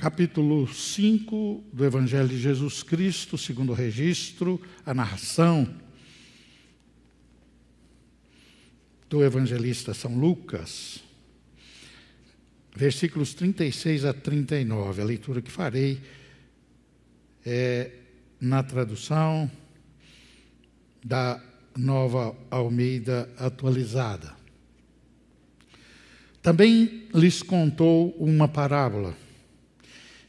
capítulo 5 do Evangelho de Jesus Cristo, segundo o registro, a narração do evangelista São Lucas, versículos 36 a 39. A leitura que farei é na tradução da Nova Almeida Atualizada. Também lhes contou uma parábola.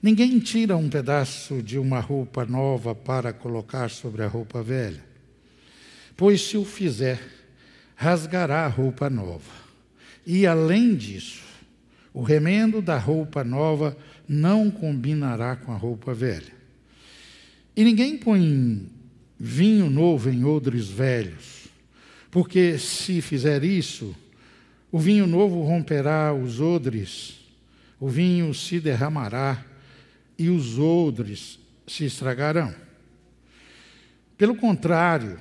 Ninguém tira um pedaço de uma roupa nova para colocar sobre a roupa velha, pois se o fizer, rasgará a roupa nova. E além disso, o remendo da roupa nova não combinará com a roupa velha. E ninguém põe vinho novo em odres velhos, porque se fizer isso, o vinho novo romperá os odres, o vinho se derramará e os odres se estragarão. Pelo contrário,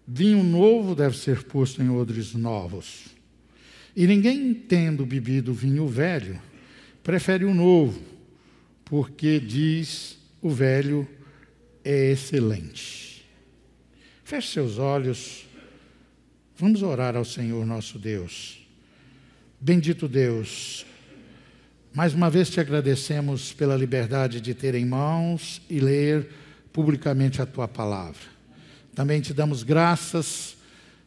vinho novo deve ser posto em odres novos. E ninguém, tendo bebido vinho velho, prefere o novo, porque diz o velho é excelente. Feche seus olhos, vamos orar ao Senhor nosso Deus. Bendito Deus, mais uma vez te agradecemos pela liberdade de ter em mãos e ler publicamente a tua palavra. Também te damos graças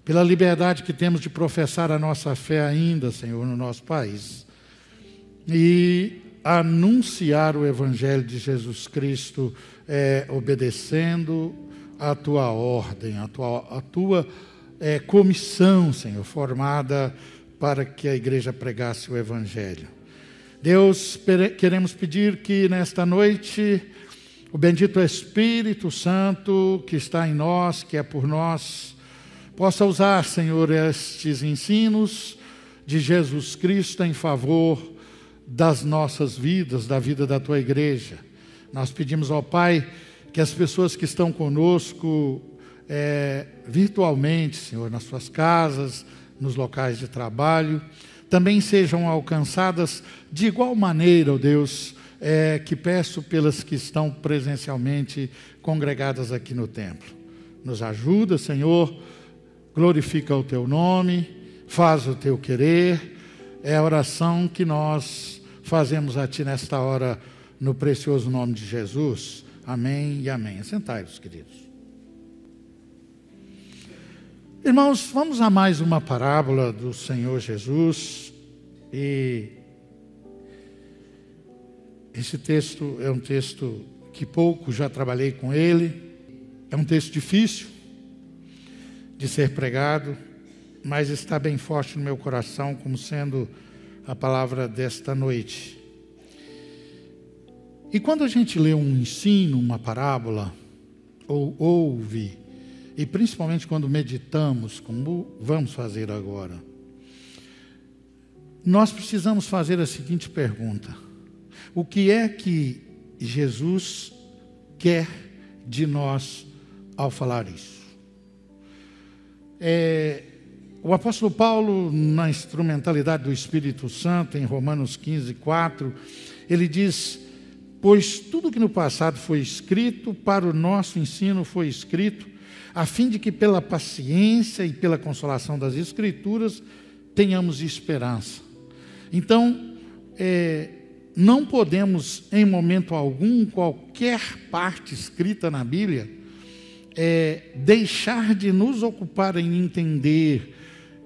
pela liberdade que temos de professar a nossa fé ainda, Senhor, no nosso país. E anunciar o Evangelho de Jesus Cristo, obedecendo a tua ordem, a tua comissão, Senhor, formada para que a igreja pregasse o Evangelho. Deus, queremos pedir que nesta noite o bendito Espírito Santo que está em nós, que é por nós, possa usar, Senhor, estes ensinos de Jesus Cristo em favor das nossas vidas, da vida da tua igreja. Nós pedimos ao Pai que as pessoas que estão conosco virtualmente, Senhor, nas suas casas, nos locais de trabalho, também sejam alcançadas de igual maneira, ó Deus, que peço pelas que estão presencialmente congregadas aqui no templo. Nos ajuda, Senhor, glorifica o teu nome, faz o teu querer, é a oração que nós fazemos a ti nesta hora, no precioso nome de Jesus. Amém e amém. Sentai-vos, queridos. Irmãos, vamos a mais uma parábola do Senhor Jesus, e esse texto é um texto que pouco já trabalhei com ele, é um texto difícil de ser pregado, mas está bem forte no meu coração como sendo a palavra desta noite. E quando a gente lê um ensino, uma parábola, ou ouve, e principalmente quando meditamos, como vamos fazer agora, nós precisamos fazer a seguinte pergunta: o que é que Jesus quer de nós ao falar isso? O apóstolo Paulo, na instrumentalidade do Espírito Santo, em Romanos 15, 4, ele diz: pois tudo que no passado foi escrito, para o nosso ensino foi escrito, a fim de que pela paciência e pela consolação das Escrituras tenhamos esperança. Então, não podemos, em momento algum, qualquer parte escrita na Bíblia, deixar de nos ocupar em entender,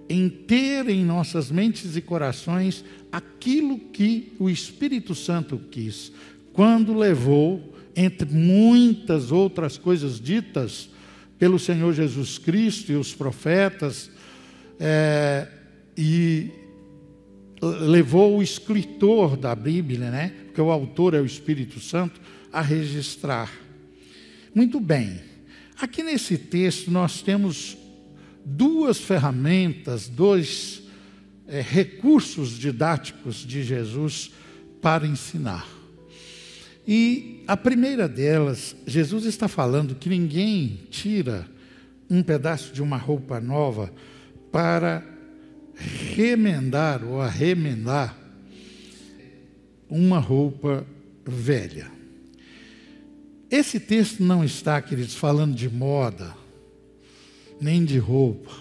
em ter em nossas mentes e corações aquilo que o Espírito Santo quis, quando levou, entre muitas outras coisas ditas pelo Senhor Jesus Cristo e os profetas, e levou o escritor da Bíblia, né? Porque o autor é o Espírito Santo, a registrar. Muito bem, aqui nesse texto nós temos duas ferramentas, dois recursos didáticos de Jesus para ensinar. E a primeira delas, Jesus está falando que ninguém tira um pedaço de uma roupa nova para remendar ou arremendar uma roupa velha. Esse texto não está, queridos, falando de moda, nem de roupa.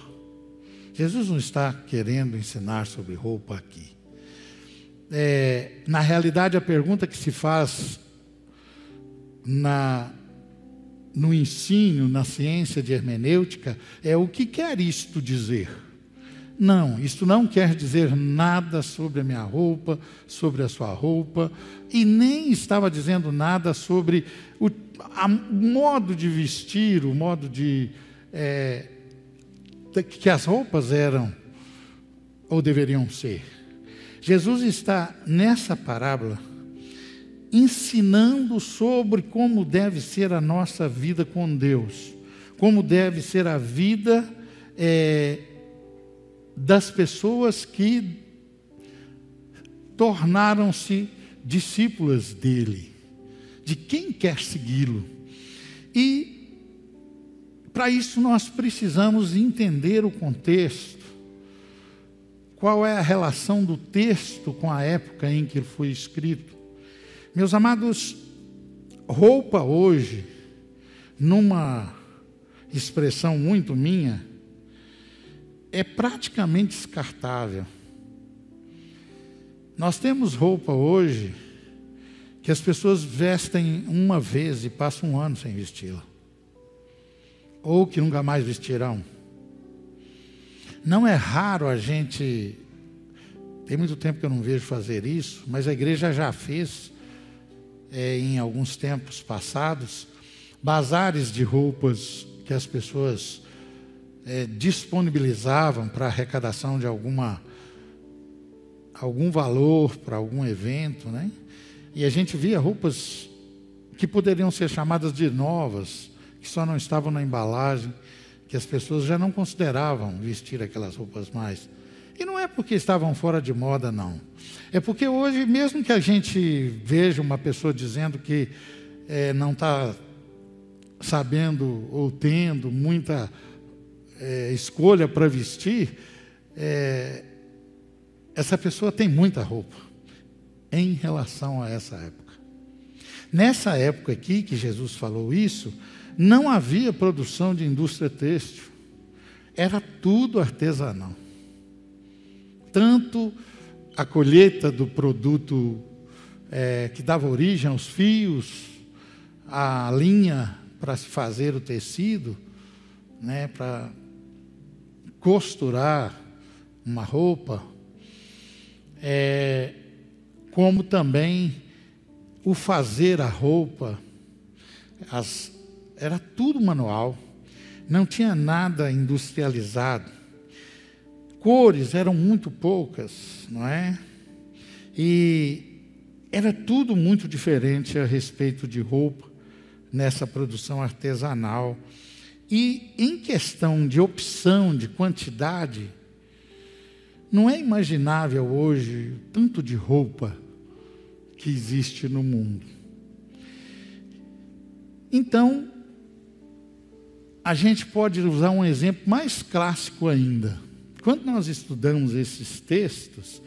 Jesus não está querendo ensinar sobre roupa aqui. Na realidade, a pergunta que se faz no ensino, na ciência de hermenêutica, é: o que quer isto dizer? Não, isto não quer dizer nada sobre a minha roupa, sobre a sua roupa, e nem estava dizendo nada sobre o modo de vestir, o modo que as roupas eram ou deveriam ser. Jesus está, nessa parábola, ensinando sobre como deve ser a nossa vida com Deus, como deve ser a vida das pessoas que tornaram-se discípulas dele, de quem quer segui-lo. E para isso nós precisamos entender o contexto, qual é a relação do texto com a época em que ele foi escrito. Meus amados, roupa hoje, numa expressão muito minha, é praticamente descartável. Nós temos roupa hoje que as pessoas vestem uma vez e passam um ano sem vesti-la, ou que nunca mais vestirão. Não é raro a gente, tem muito tempo que eu não vejo fazer isso, mas a igreja já fez, em alguns tempos passados, bazares de roupas que as pessoas disponibilizavam para arrecadação de algum valor, para algum evento, né? E a gente via roupas que poderiam ser chamadas de novas, que só não estavam na embalagem, que as pessoas já não consideravam vestir aquelas roupas mais. E não é porque estavam fora de moda, não. É porque hoje, mesmo que a gente veja uma pessoa dizendo que não está sabendo ou tendo muita escolha para vestir, essa pessoa tem muita roupa em relação a essa época. Nessa época aqui que Jesus falou isso, não havia produção de indústria têxtil, era tudo artesanal. Tanto a colheita do produto que dava origem aos fios, a linha para se fazer o tecido, né, para costurar uma roupa, como também o fazer a roupa, era tudo manual, não tinha nada industrializado. Cores eram muito poucas, não é? E era tudo muito diferente a respeito de roupa nessa produção artesanal. E em questão de opção, de quantidade, não é imaginável hoje o tanto de roupa que existe no mundo. Então, a gente pode usar um exemplo mais clássico ainda. Quando nós estudamos esses textos,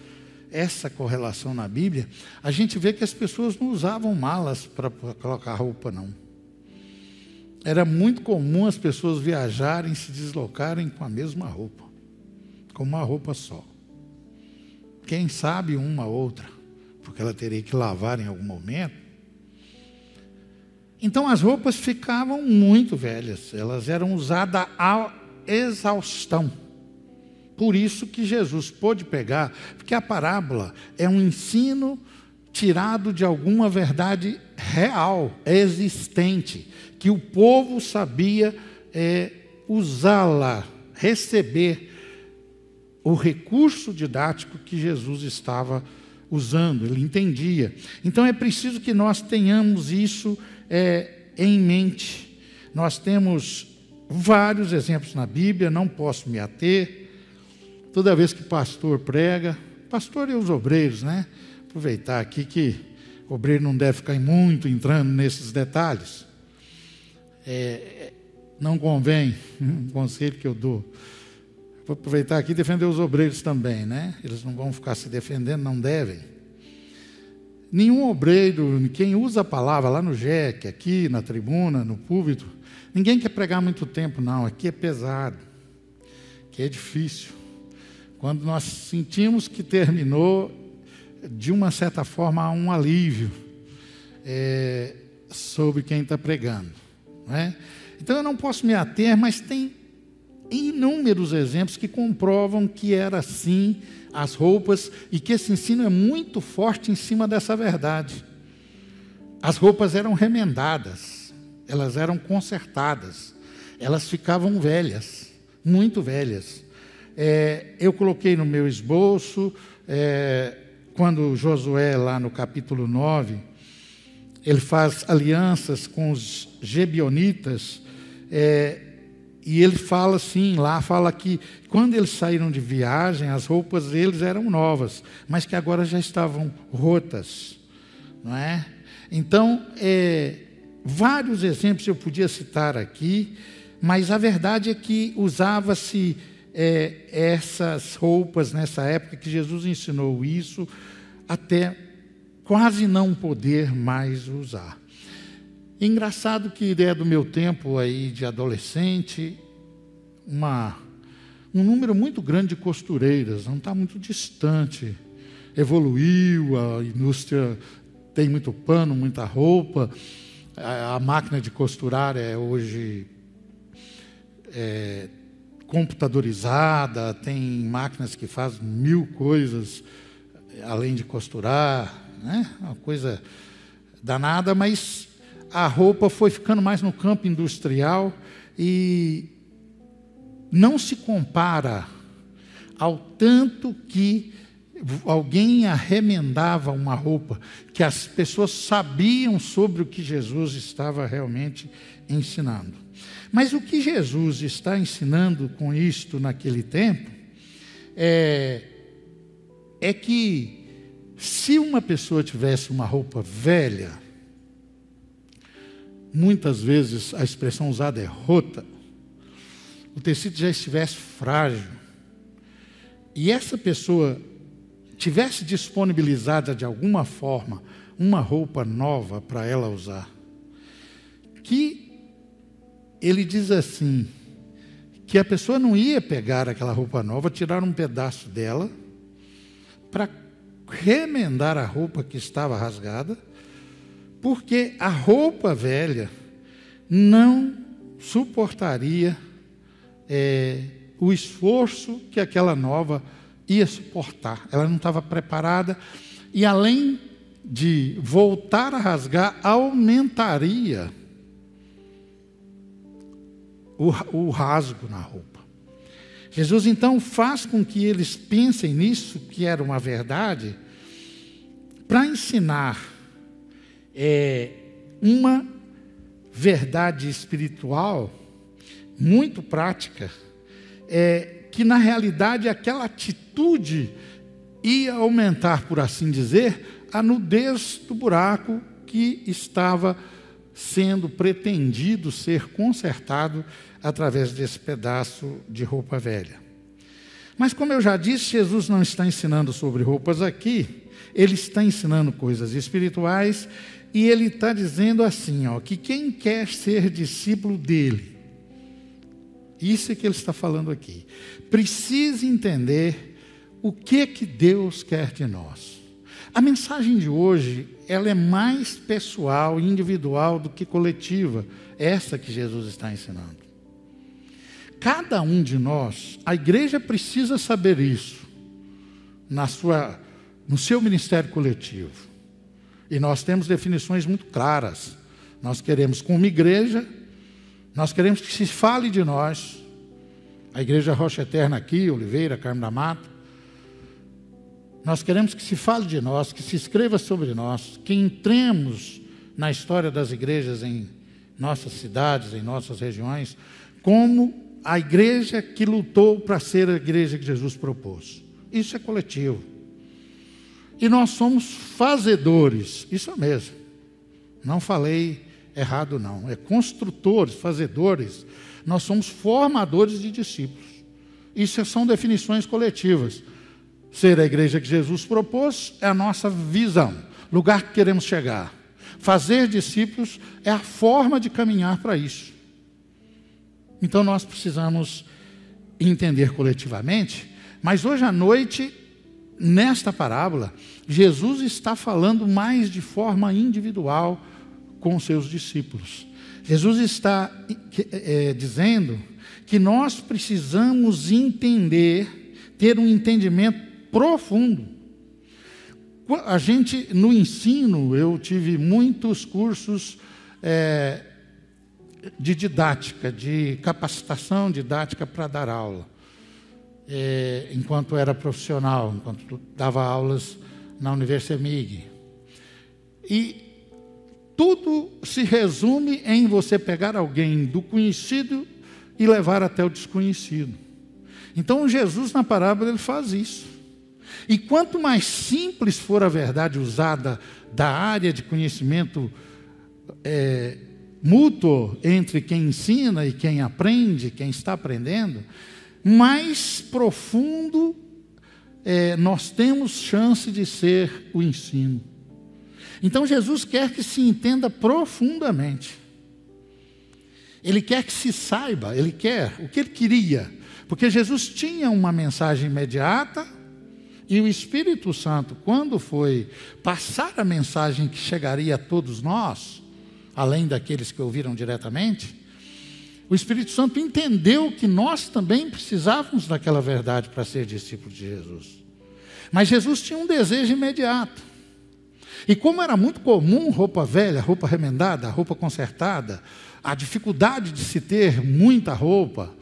essa correlação na Bíblia, a gente vê que as pessoas não usavam malas para colocar roupa, não. Era muito comum as pessoas viajarem, se deslocarem com a mesma roupa, com uma roupa só. Quem sabe uma outra, porque ela teria que lavar em algum momento. Então as roupas ficavam muito velhas, elas eram usadas à exaustão. Por isso que Jesus pôde pegar, porque a parábola é um ensino tirado de alguma verdade real, existente, que o povo sabia usá-la, receber o recurso didático que Jesus estava usando, ele entendia. Então é preciso que nós tenhamos isso em mente. Nós temos vários exemplos na Bíblia, não posso me ater. Toda vez que pastor prega, pastor e os obreiros, né? Aproveitar aqui que o obreiro não deve ficar muito entrando nesses detalhes. Não convém, um conselho que eu dou. Vou aproveitar aqui e defender os obreiros também, né? Eles não vão ficar se defendendo, não devem. nenhum obreiro, quem usa a palavra lá no JEC, aqui na tribuna, no púlpito, ninguém quer pregar muito tempo, não. Aqui é pesado, aqui é difícil. Quando nós sentimos que terminou, de uma certa forma, há um alívio sobre quem está pregando, não é? Então eu não posso me ater, mas tem inúmeros exemplos que comprovam que era assim as roupas e que esse ensino é muito forte em cima dessa verdade. As roupas eram remendadas, elas eram consertadas, elas ficavam velhas, muito velhas. Eu coloquei no meu esboço, quando Josué, lá no capítulo 9, ele faz alianças com os Gebionitas, e ele fala assim, lá fala que quando eles saíram de viagem, as roupas deles eram novas, mas que agora já estavam rotas, não é? Então, vários exemplos eu podia citar aqui, mas a verdade é que usava-se essas roupas nessa época que Jesus ensinou isso, até quase não poder mais usar. Engraçado que é do meu tempo aí de adolescente, um número muito grande de costureiras, não está muito distante. Evoluiu, a indústria tem muito pano, muita roupa, a máquina de costurar hoje computadorizada, tem máquinas que fazem 1000 coisas além de costurar, né? Uma coisa danada, mas a roupa foi ficando mais no campo industrial e não se compara ao tanto que alguém arremendava uma roupa, que as pessoas sabiam sobre o que Jesus estava realmente ensinando. Mas o que Jesus está ensinando com isto naquele tempo é que se uma pessoa tivesse uma roupa velha, muitas vezes a expressão usada é rota, o tecido já estivesse frágil, e essa pessoa tivesse disponibilizada de alguma forma uma roupa nova para ela usar, que ele diz assim, que a pessoa não ia pegar aquela roupa nova, tirar um pedaço dela, para remendar a roupa que estava rasgada, porque a roupa velha não suportaria o esforço que aquela nova ia suportar. Ela não estava preparada e, além de voltar a rasgar, aumentaria o rasgo na roupa. Jesus, então, faz com que eles pensem nisso, que era uma verdade, para ensinar uma verdade espiritual muito prática, que na realidade aquela atitude ia aumentar, por assim dizer, a nudez do buraco que estava sendo pretendido ser consertado através desse pedaço de roupa velha. Mas, como eu já disse, Jesus não está ensinando sobre roupas aqui, ele está ensinando coisas espirituais, e ele está dizendo assim, que quem quer ser discípulo dele, isso é que ele está falando aqui, precisa entender o que Deus quer de nós. A mensagem de hoje, ela é mais pessoal e individual do que coletiva, essa que Jesus está ensinando. Cada um de nós, a igreja precisa saber isso, no seu ministério coletivo. E nós temos definições muito claras. Nós queremos, como igreja, nós queremos que se fale de nós, a Igreja Rocha Eterna aqui, Oliveira, Carmo da Mata. Nós queremos que se fale de nós, que se escreva sobre nós, que entremos na história das igrejas em nossas cidades, em nossas regiões, como a igreja que lutou para ser a igreja que Jesus propôs. Isso é coletivo. E nós somos fazedores, isso é mesmo. Não falei errado não, é construtores, fazedores. Nós somos formadores de discípulos. Isso são definições coletivas. Ser a igreja que Jesus propôs é a nossa visão. lugar que queremos chegar. Fazer discípulos é a forma de caminhar para isso. Então nós precisamos entender coletivamente, mas hoje à noite, nesta parábola, Jesus está falando mais de forma individual com os seus discípulos. Jesus está dizendo que nós precisamos entender, ter um entendimento profundo. A gente, no ensino, eu tive muitos cursos de didática, de capacitação didática para dar aula, enquanto era profissional, enquanto dava aulas na Universemig. E tudo se resume em você pegar alguém do conhecido e levar até o desconhecido. Então Jesus na parábola ele faz isso. E quanto mais simples for a verdade usada da área de conhecimento mútuo entre quem ensina e quem aprende, quem está aprendendo, mais profundo nós temos chance de ser o ensino. Então Jesus quer que se entenda profundamente. Ele quer que se saiba, ele quer o que ele queria. Porque Jesus tinha uma mensagem imediata e o Espírito Santo, quando foi passar a mensagem que chegaria a todos nós, além daqueles que ouviram diretamente, o Espírito Santo entendeu que nós também precisávamos daquela verdade para ser discípulos de Jesus. Mas Jesus tinha um desejo imediato. E como era muito comum roupa velha, roupa remendada, roupa consertada, a dificuldade de se ter muita roupa,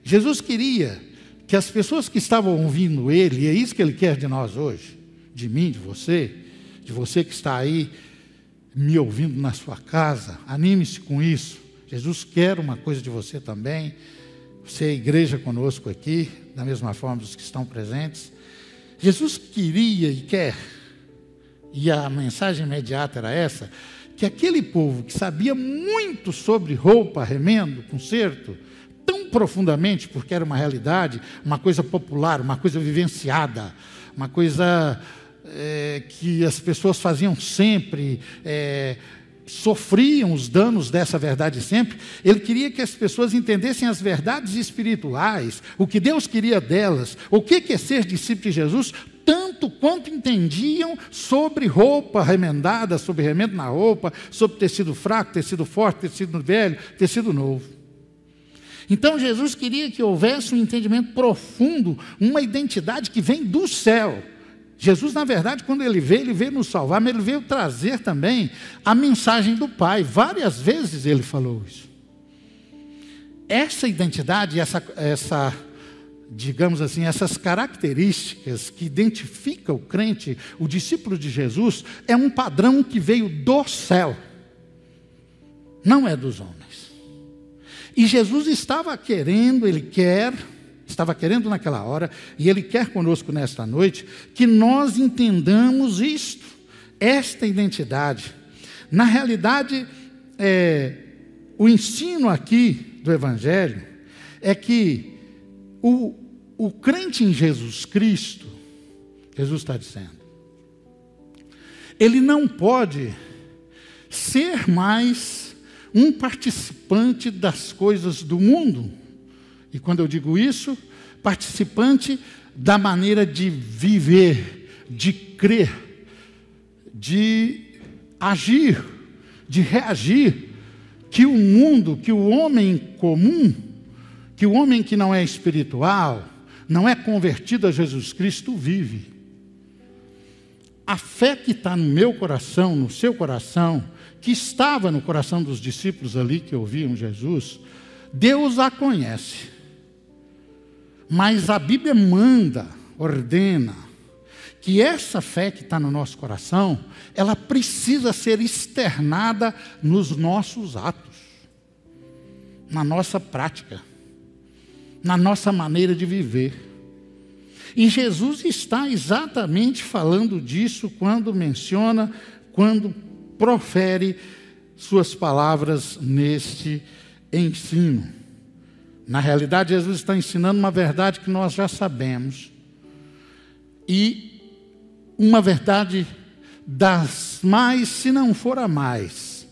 Jesus queria que as pessoas que estavam ouvindo ele, e é isso que ele quer de nós hoje, de mim, de você que está aí me ouvindo na sua casa, anime-se com isso. Jesus quer uma coisa de você também, você é igreja conosco aqui, da mesma forma dos que estão presentes. Jesus queria e quer, e a mensagem imediata era essa, que aquele povo que sabia muito sobre roupa, remendo, conserto, tão profundamente, porque era uma realidade, uma coisa popular, uma coisa vivenciada, uma coisa que as pessoas faziam sempre, sofriam os danos dessa verdade sempre. Ele queria que as pessoas entendessem as verdades espirituais, o que Deus queria delas, o que é ser discípulo de Jesus, tanto quanto entendiam sobre roupa remendada, sobre remendo na roupa, sobre tecido fraco, tecido forte, tecido velho, tecido novo. Então Jesus queria que houvesse um entendimento profundo, uma identidade que vem do céu. Jesus, na verdade, quando ele veio nos salvar, mas ele veio trazer também a mensagem do Pai. Várias vezes ele falou isso. Essa identidade, digamos assim, essas características que identificam o crente, o discípulo de Jesus, é um padrão que veio do céu, não é dos homens. E Jesus estava querendo naquela hora, e Ele quer conosco nesta noite, que nós entendamos isto, esta identidade. Na realidade, o ensino aqui do Evangelho é que o crente em Jesus Cristo, Jesus está dizendo, ele não pode ser mais um participante das coisas do mundo. E quando eu digo isso, participante da maneira de viver, de crer, de agir, de reagir, que o mundo, que o homem comum, que o homem que não é espiritual, não é convertido a Jesus Cristo, vive. A fé que está no meu coração, no seu coração, que estava no coração dos discípulos ali que ouviam Jesus, Deus a conhece. Mas a Bíblia manda, ordena, que essa fé que está no nosso coração, ela precisa ser externada nos nossos atos, na nossa prática, na nossa maneira de viver. E Jesus está exatamente falando disso quando menciona, quando profere suas palavras neste ensino. Na realidade, Jesus está ensinando uma verdade que nós já sabemos. E uma verdade das mais, se não for a mais,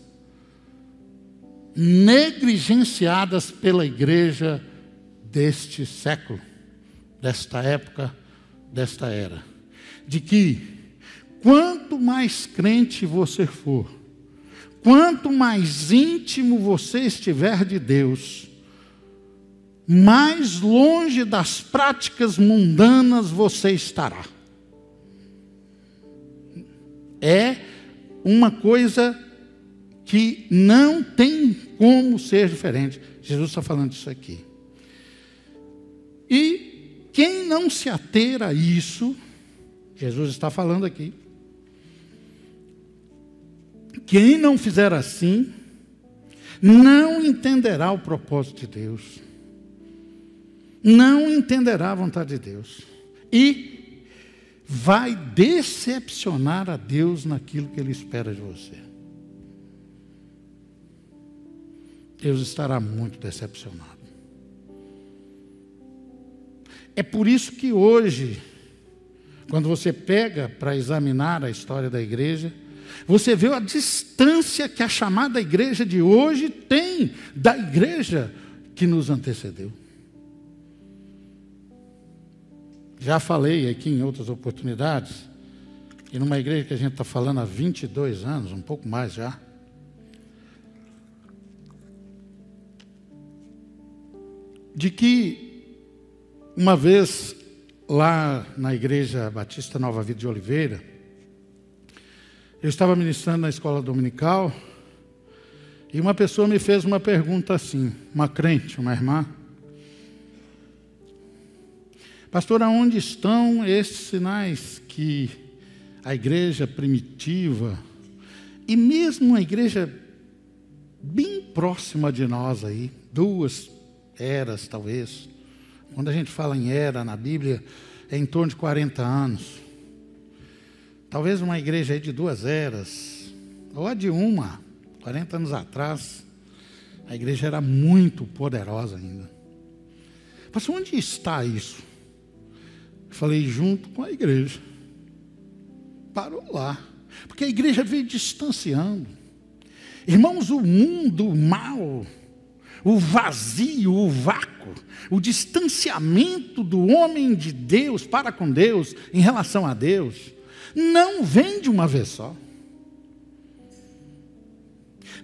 negligenciadas pela igreja deste século, desta época, desta era. De que, quanto mais crente você for, quanto mais íntimo você estiver de Deus, mais longe das práticas mundanas você estará. É uma coisa que não tem como ser diferente. Jesus está falando disso aqui. E quem não se ater a isso, Jesus está falando aqui, quem não fizer assim, não entenderá o propósito de Deus, não entenderá a vontade de Deus, e vai decepcionar a Deus naquilo que Ele espera de você. Deus estará muito decepcionado. É por isso que hoje, quando você pega para examinar a história da igreja, você vê a distância que a chamada igreja de hoje tem da igreja que nos antecedeu. Já falei aqui em outras oportunidades, e numa igreja que a gente está falando há 22 anos, um pouco mais já, de que uma vez lá na Igreja Batista Nova Vida de Oliveira, eu estava ministrando na escola dominical, e uma pessoa me fez uma pergunta assim, uma crente, uma irmã: pastor, aonde estão esses sinais que a igreja primitiva, e mesmo a igreja bem próxima de nós aí, 2 eras talvez, quando a gente fala em era na Bíblia, é em torno de 40 anos, talvez uma igreja aí de 2 eras, ou a de 40 anos atrás, a igreja era muito poderosa ainda. Pastor, onde está isso? Falei, junto com a igreja. Parou lá. Porque a igreja veio distanciando. Irmãos, o mundo, o mal, o vazio, o vácuo, o distanciamento do homem de Deus para com Deus, em relação a Deus, não vem de uma vez só.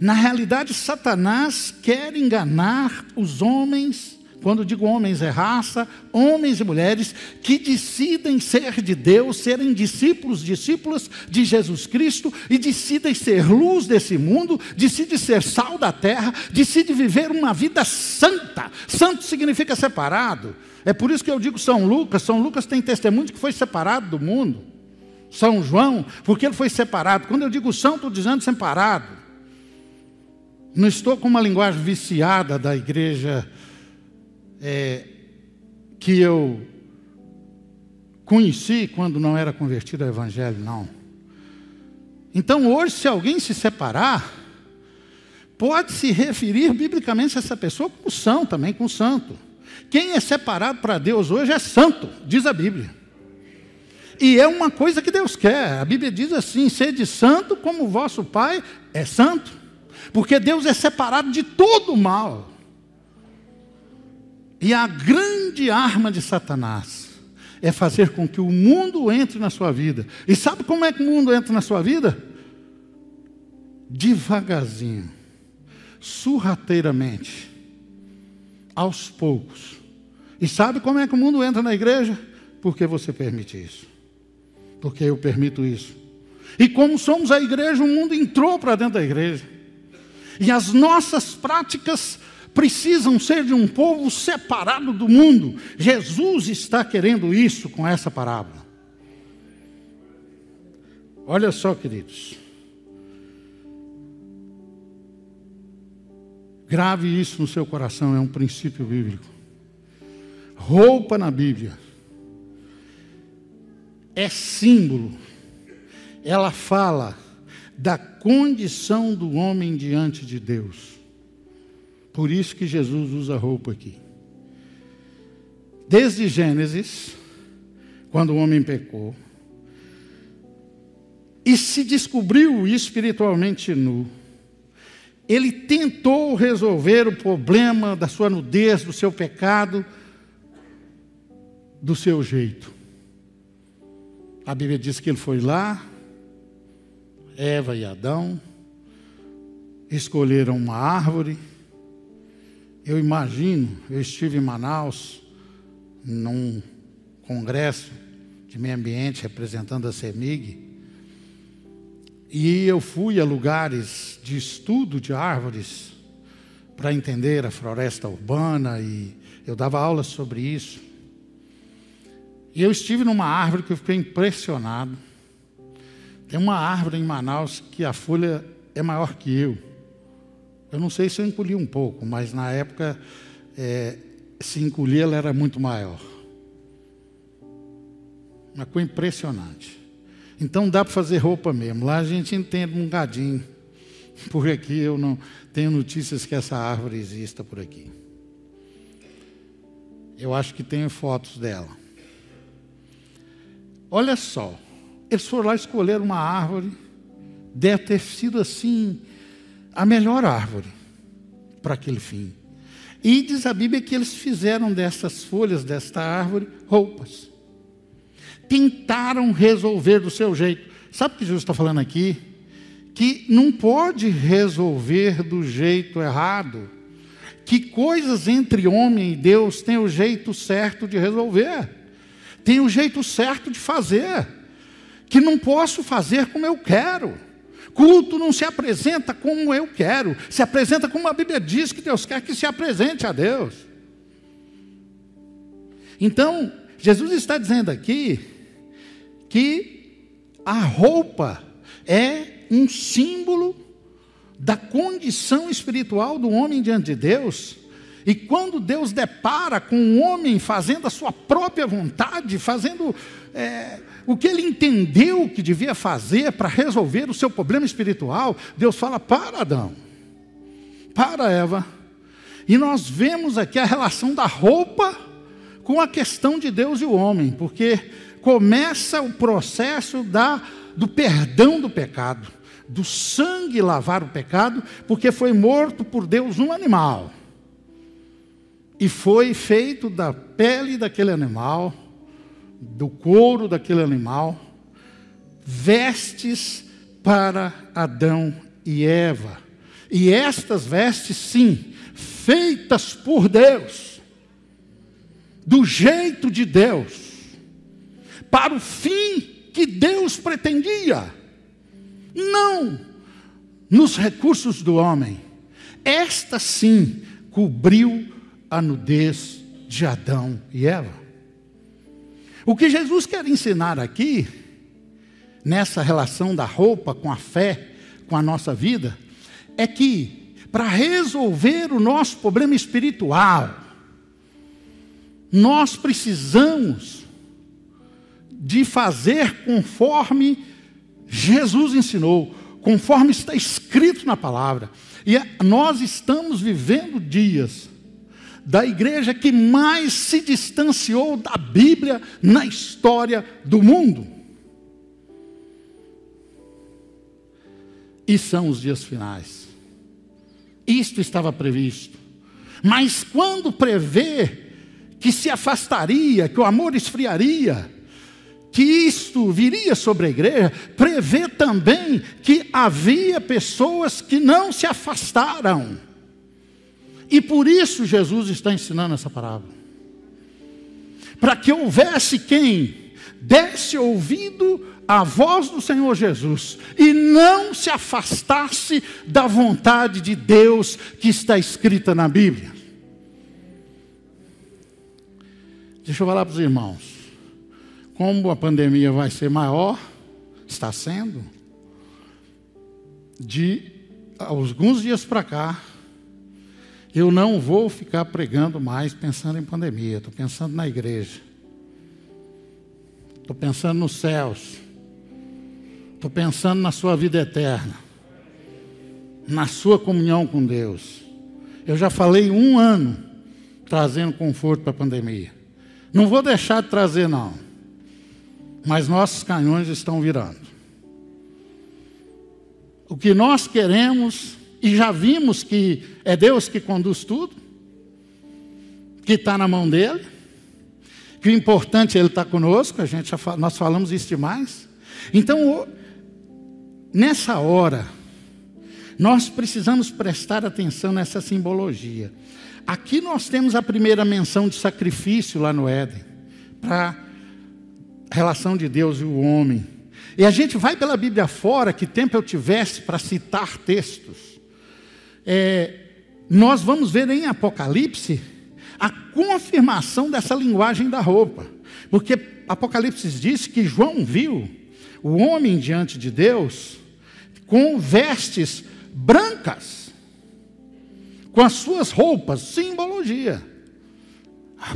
Na realidade, Satanás quer enganar os homens. Quando digo homens é raça, homens e mulheres que decidem ser de Deus, serem discípulas de Jesus Cristo e decidem ser luz desse mundo, decidem ser sal da terra, decidem viver uma vida santa. Santo significa separado. É por isso que eu digo São Lucas. São Lucas tem testemunho de que foi separado do mundo. São João, porque ele foi separado. Quando eu digo são, estou dizendo separado. Não estou com uma linguagem viciada da igreja que eu conheci quando não era convertido ao Evangelho, não. Então hoje, se alguém se separar, pode se referir biblicamente a essa pessoa como são também, com santo. Quem é separado para Deus hoje é santo, diz a Bíblia. E é uma coisa que Deus quer. A Bíblia diz assim: sede santo como o vosso Pai é santo. Porque Deus é separado de todo o mal. E a grande arma de Satanás é fazer com que o mundo entre na sua vida. E sabe como é que o mundo entra na sua vida? Devagarzinho, sorrateiramente, aos poucos. E sabe como é que o mundo entra na igreja? Porque você permite isso. Porque eu permito isso. E como somos a igreja, o mundo entrou para dentro da igreja. E as nossas práticas precisam ser de um povo separado do mundo. Jesus está querendo isso com essa parábola. Olha só, queridos. Grave isso no seu coração, é um princípio bíblico. Roupa na Bíblia é símbolo. Ela fala da condição do homem diante de Deus. Por isso que Jesus usa roupa aqui. Desde Gênesis, quando o homem pecou, e se descobriu espiritualmente nu. Ele tentou resolver o problema da sua nudez, do seu pecado, do seu jeito. A Bíblia diz que ele foi lá, Eva e Adão, escolheram uma árvore. Eu imagino, eu estive em Manaus, num congresso de meio ambiente, representando a CEMIG, e eu fui a lugares de estudo de árvores, para entender a floresta urbana, e eu dava aulas sobre isso. E eu estive numa árvore que eu fiquei impressionado. Tem uma árvore em Manaus que a folha é maior que eu. Eu não sei se eu encolhi um pouco, mas na época, se encolher, ela era muito maior. Uma coisa impressionante. Então dá para fazer roupa mesmo. Lá a gente entende um gadinho. Por aqui eu não tenho notícias que essa árvore exista por aqui. Eu acho que tenho fotos dela. Olha só. Eles foram lá escolher uma árvore. Deve ter sido assim a melhor árvore para aquele fim. E diz a Bíblia que eles fizeram dessas folhas, desta árvore, roupas. Tentaram resolver do seu jeito. Sabe o que Jesus está falando aqui? Que não pode resolver do jeito errado. Que coisas entre homem e Deus tem o jeito certo de resolver. Tem o jeito certo de fazer. Que não posso fazer como eu quero. Culto não se apresenta como eu quero. Se apresenta como a Bíblia diz que Deus quer que se apresente a Deus. Então, Jesus está dizendo aqui que a roupa é um símbolo da condição espiritual do homem diante de Deus. E quando Deus depara com um homem fazendo a sua própria vontade, fazendo o que ele entendeu que devia fazer para resolver o seu problema espiritual, Deus fala: para Adão, para Eva. E nós vemos aqui a relação da roupa com a questão de Deus e o homem, porque começa o processo do perdão do pecado, do sangue lavar o pecado, porque foi morto por Deus um animal. E foi feito da pele daquele animal, do couro daquele animal, vestes para Adão e Eva. E estas vestes, sim, feitas por Deus, do jeito de Deus, para o fim que Deus pretendia, não nos recursos do homem. Esta sim cobriu a nudez de Adão e Eva. O que Jesus quer ensinar aqui, nessa relação da roupa com a fé, com a nossa vida, é que para resolver o nosso problema espiritual, nós precisamos de fazer conforme Jesus ensinou, conforme está escrito na palavra. E nós estamos vivendo dias da igreja que mais se distanciou da Bíblia na história do mundo. E são os dias finais. Isto estava previsto. Mas quando prevê que se afastaria, que o amor esfriaria, que isto viria sobre a igreja, prevê também que havia pessoas que não se afastaram. E por isso Jesus está ensinando essa parábola. Para que houvesse quem desse ouvido à voz do Senhor Jesus e não se afastasse da vontade de Deus que está escrita na Bíblia. Deixa eu falar para os irmãos. Como a pandemia vai ser maior, está sendo, de alguns dias para cá, eu não vou ficar pregando mais pensando em pandemia. Estou pensando na igreja. Estou pensando nos céus. Estou pensando na sua vida eterna. Na sua comunhão com Deus. Eu já falei 1 ano trazendo conforto para a pandemia. Não vou deixar de trazer, não. Mas nossos canhões estão virando. o que nós queremos, e já vimos que é Deus que conduz tudo, que está na mão dele, que o importante é Ele estar conosco, nós falamos isso demais. Então, nessa hora, nós precisamos prestar atenção nessa simbologia. Aqui nós temos a primeira menção de sacrifício lá no Éden, para a relação de Deus e o homem. E a gente vai pela Bíblia fora, que tempo eu tivesse para citar textos. Nós vamos ver em Apocalipse a confirmação dessa linguagem da roupa. Porque Apocalipse diz que João viu o homem diante de Deus com vestes brancas, com as suas roupas, simbologia.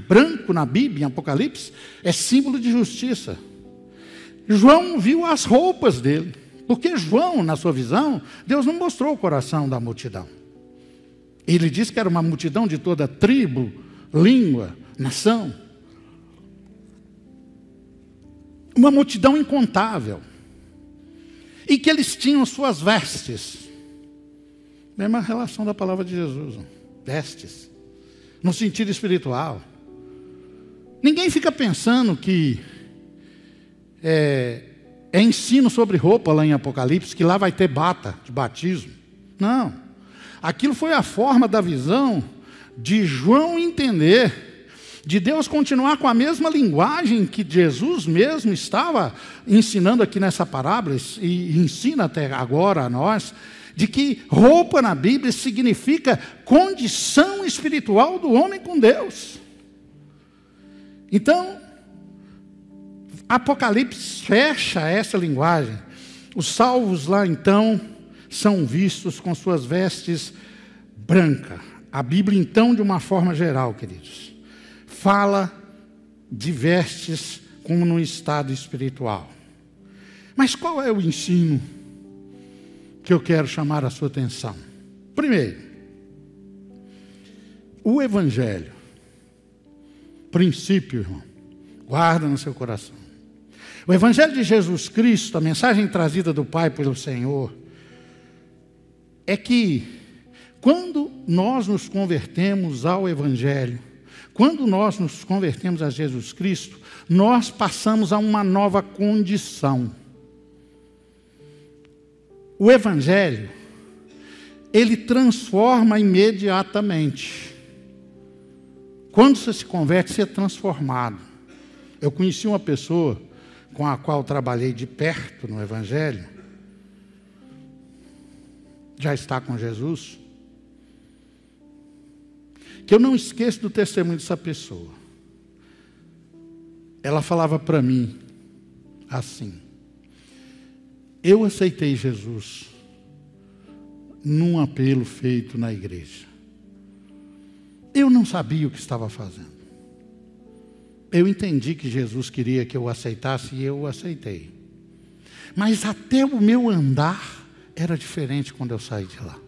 Branco na Bíblia, em Apocalipse, é símbolo de justiça. João viu as roupas dele, porque João, na sua visão, Deus não mostrou o coração da multidão. Ele disse que era uma multidão de toda tribo, língua, nação. Uma multidão incontável. E que eles tinham suas vestes. Mesma relação da palavra de Jesus. Vestes. No sentido espiritual. Ninguém fica pensando que é ensino sobre roupa lá em Apocalipse, que lá vai ter bata de batismo. Não. Aquilo foi a forma da visão de João entender, de Deus continuar com a mesma linguagem que Jesus mesmo estava ensinando aqui nessa parábola, e ensina até agora a nós, de que roupa na Bíblia significa condição espiritual do homem com Deus. Então, Apocalipse fecha essa linguagem. Os salvos lá então são vistos com suas vestes brancas. A Bíblia então, de uma forma geral, queridos, fala de vestes como no estado espiritual. Mas qual é o ensino que eu quero chamar a sua atenção? Primeiro, o Evangelho, princípio, irmão, guarda no seu coração. O Evangelho de Jesus Cristo, a mensagem trazida do Pai pelo Senhor, é que quando nós nos convertemos ao Evangelho, quando nós nos convertemos a Jesus Cristo, nós passamos a uma nova condição. O Evangelho, ele transforma imediatamente. Quando você se converte, você é transformado. Eu conheci uma pessoa com a qual trabalhei de perto no Evangelho, já está com Jesus, que eu não esqueço do testemunho dessa pessoa. Ela falava para mim assim: eu aceitei Jesus num apelo feito na igreja. Eu não sabia o que estava fazendo. Eu entendi que Jesus queria que eu aceitasse e eu o aceitei. Mas até o meu andar era diferente quando eu saí de lá.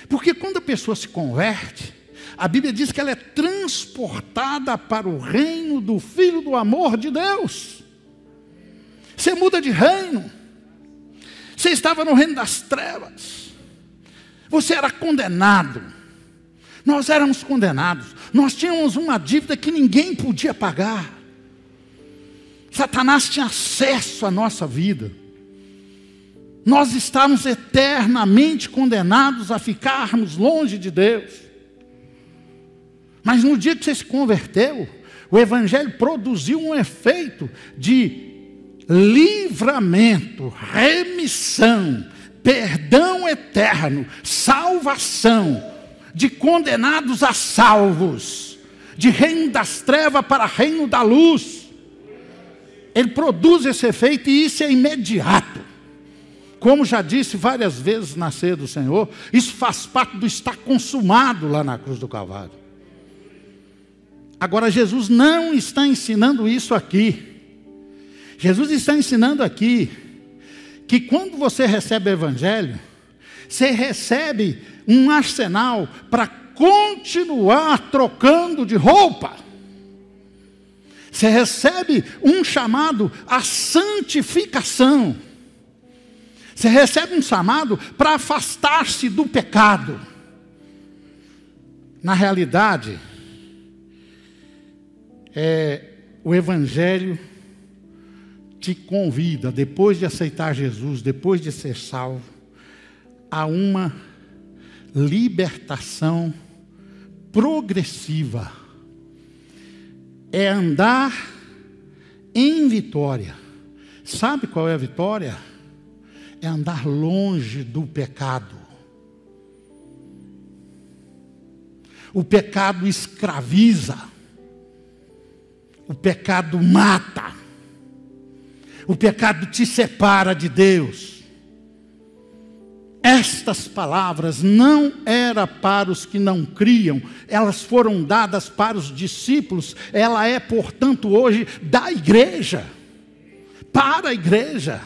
Porque quando a pessoa se converte, a Bíblia diz que ela é transportada para o reino do Filho do amor de Deus. Você muda de reino. Você estava no reino das trevas. Você era condenado. Nós éramos condenados. Nós tínhamos uma dívida que ninguém podia pagar. Satanás tinha acesso à nossa vida. Nós estávamos eternamente condenados a ficarmos longe de Deus. Mas no dia que você se converteu, o Evangelho produziu um efeito de livramento, remissão, perdão eterno, salvação, de condenados a salvos, de reino das trevas para reino da luz. Ele produz esse efeito e isso é imediato. Como já disse várias vezes na ceia do Senhor, isso faz parte do estar consumado lá na cruz do Calvário. Agora, Jesus não está ensinando isso aqui. Jesus está ensinando aqui que quando você recebe o Evangelho, você recebe um arsenal para continuar trocando de roupa. Você recebe um chamado à santificação. Você recebe um chamado para afastar-se do pecado. Na realidade, o Evangelho te convida, depois de aceitar Jesus, depois de ser salvo, a uma libertação progressiva. É andar em vitória. Sabe qual é a vitória? É andar longe do pecado. O pecado escraviza. O pecado mata. O pecado te separa de Deus. Estas palavras não eram para os que não criam, elas foram dadas para os discípulos. Ela é, portanto, hoje da igreja, para a igreja.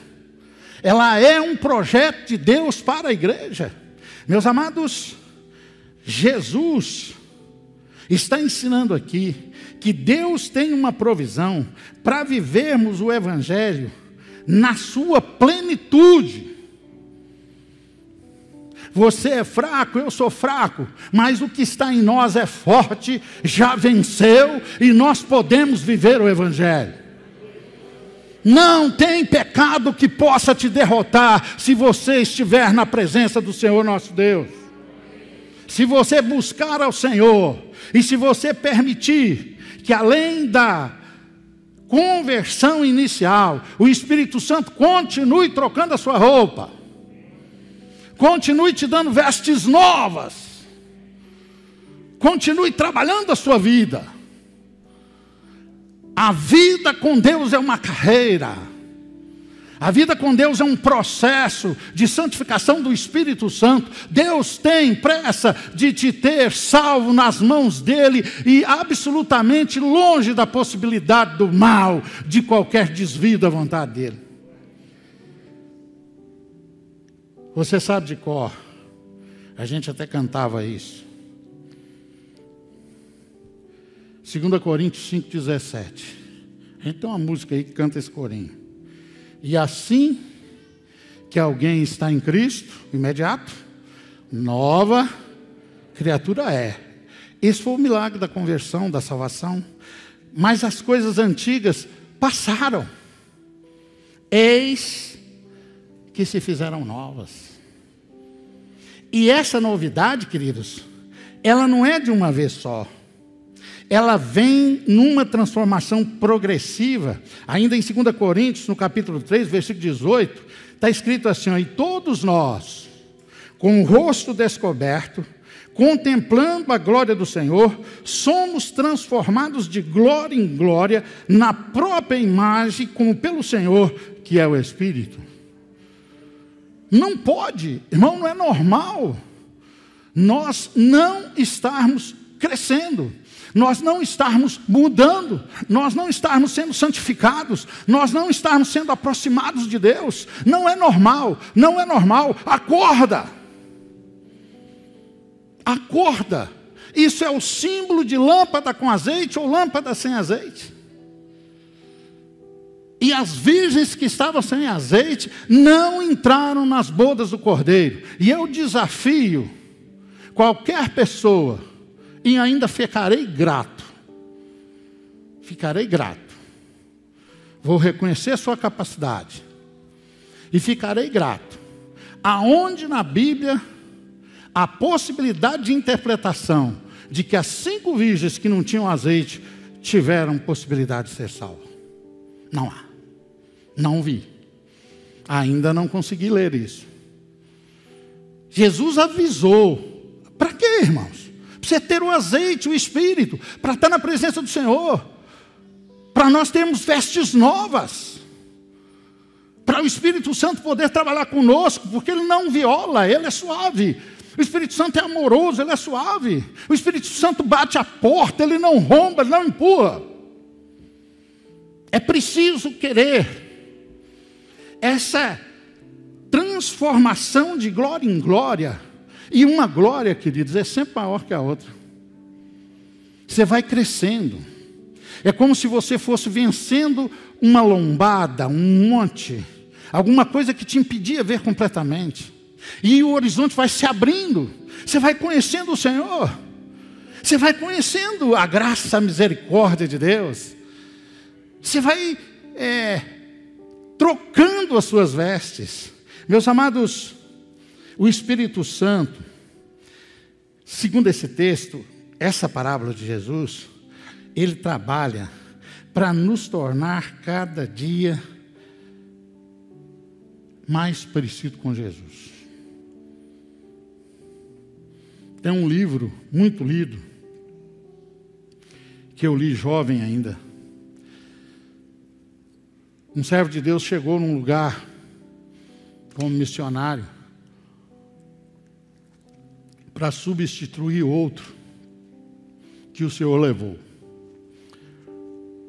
Ela é um projeto de Deus para a igreja. Meus amados, Jesus está ensinando aqui que Deus tem uma provisão para vivermos o Evangelho na sua plenitude. Você é fraco, eu sou fraco, mas o que está em nós é forte, já venceu e nós podemos viver o Evangelho. Não tem pecado que possa te derrotar se você estiver na presença do Senhor nosso Deus. Se você buscar ao Senhor e se você permitir que além da conversão inicial, o Espírito Santo continue trocando a sua roupa, continue te dando vestes novas, continue trabalhando a sua vida. A vida com Deus é uma carreira. A vida com Deus é um processo de santificação do Espírito Santo. Deus tem pressa de te ter salvo nas mãos dEle e absolutamente longe da possibilidade do mal, de qualquer desvio da vontade dEle. Você sabe de cor, a gente até cantava isso. 2 Coríntios 5,17. A gente tem uma música aí que canta esse corinho. E assim que alguém está em Cristo, imediato, nova criatura é. Esse foi o milagre da conversão, da salvação. Mas as coisas antigas passaram. Eis que se fizeram novas. E essa novidade, queridos, ela não é de uma vez só. Ela vem numa transformação progressiva. Ainda em 2 Coríntios, no capítulo 3, versículo 18, está escrito assim: ó, e todos nós, com o rosto descoberto, contemplando a glória do Senhor, somos transformados de glória em glória, na própria imagem, como pelo Senhor, que é o Espírito. Não pode, irmão, não é normal nós não estarmos crescendo, nós não estarmos mudando, nós não estarmos sendo santificados, nós não estarmos sendo aproximados de Deus. Não é normal, não é normal. Acorda, acorda. Isso é o símbolo de lâmpada com azeite ou lâmpada sem azeite. E as virgens que estavam sem azeite não entraram nas bodas do Cordeiro. E eu desafio qualquer pessoa, e ainda ficarei grato. Ficarei grato. Vou reconhecer a sua capacidade. E ficarei grato. Aonde na Bíblia a possibilidade de interpretação de que as 5 virgens que não tinham azeite tiveram possibilidade de ser salvas? Não há. Não vi. Ainda não consegui ler isso. Jesus avisou. Para quê, irmãos? Para você ter o azeite, o Espírito, para estar na presença do Senhor, para nós termos vestes novas, para o Espírito Santo poder trabalhar conosco, porque Ele não viola, Ele é suave. O Espírito Santo é amoroso, Ele é suave. O Espírito Santo bate a porta, Ele não romba, Ele não empurra. É preciso querer. Essa transformação de glória em glória, e uma glória, queridos, é sempre maior que a outra. Você vai crescendo. É como se você fosse vencendo uma lombada, um monte. alguma coisa que te impedia de ver completamente. E o horizonte vai se abrindo, você vai conhecendo o Senhor, você vai conhecendo a graça, a misericórdia de Deus, você vai trocando as suas vestes. Meus amados, o Espírito Santo, segundo esse texto, essa parábola de Jesus, ele trabalha para nos tornar cada dia mais parecido com Jesus. Tem um livro muito lido, que eu li jovem ainda. Um servo de Deus chegou num lugar como missionário para substituir outro que o Senhor levou.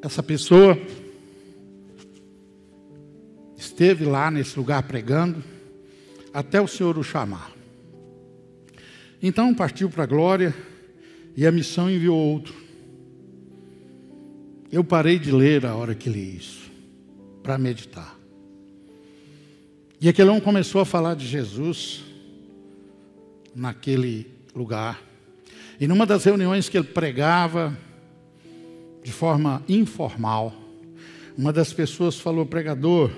Essa pessoa esteve lá nesse lugar pregando até o Senhor o chamar. Então partiu para a glória e a missão enviou outro. Eu parei de ler a hora que li isso, para meditar. E aquele homem começou a falar de Jesus naquele lugar. E numa das reuniões que ele pregava de forma informal, uma das pessoas falou: pregador,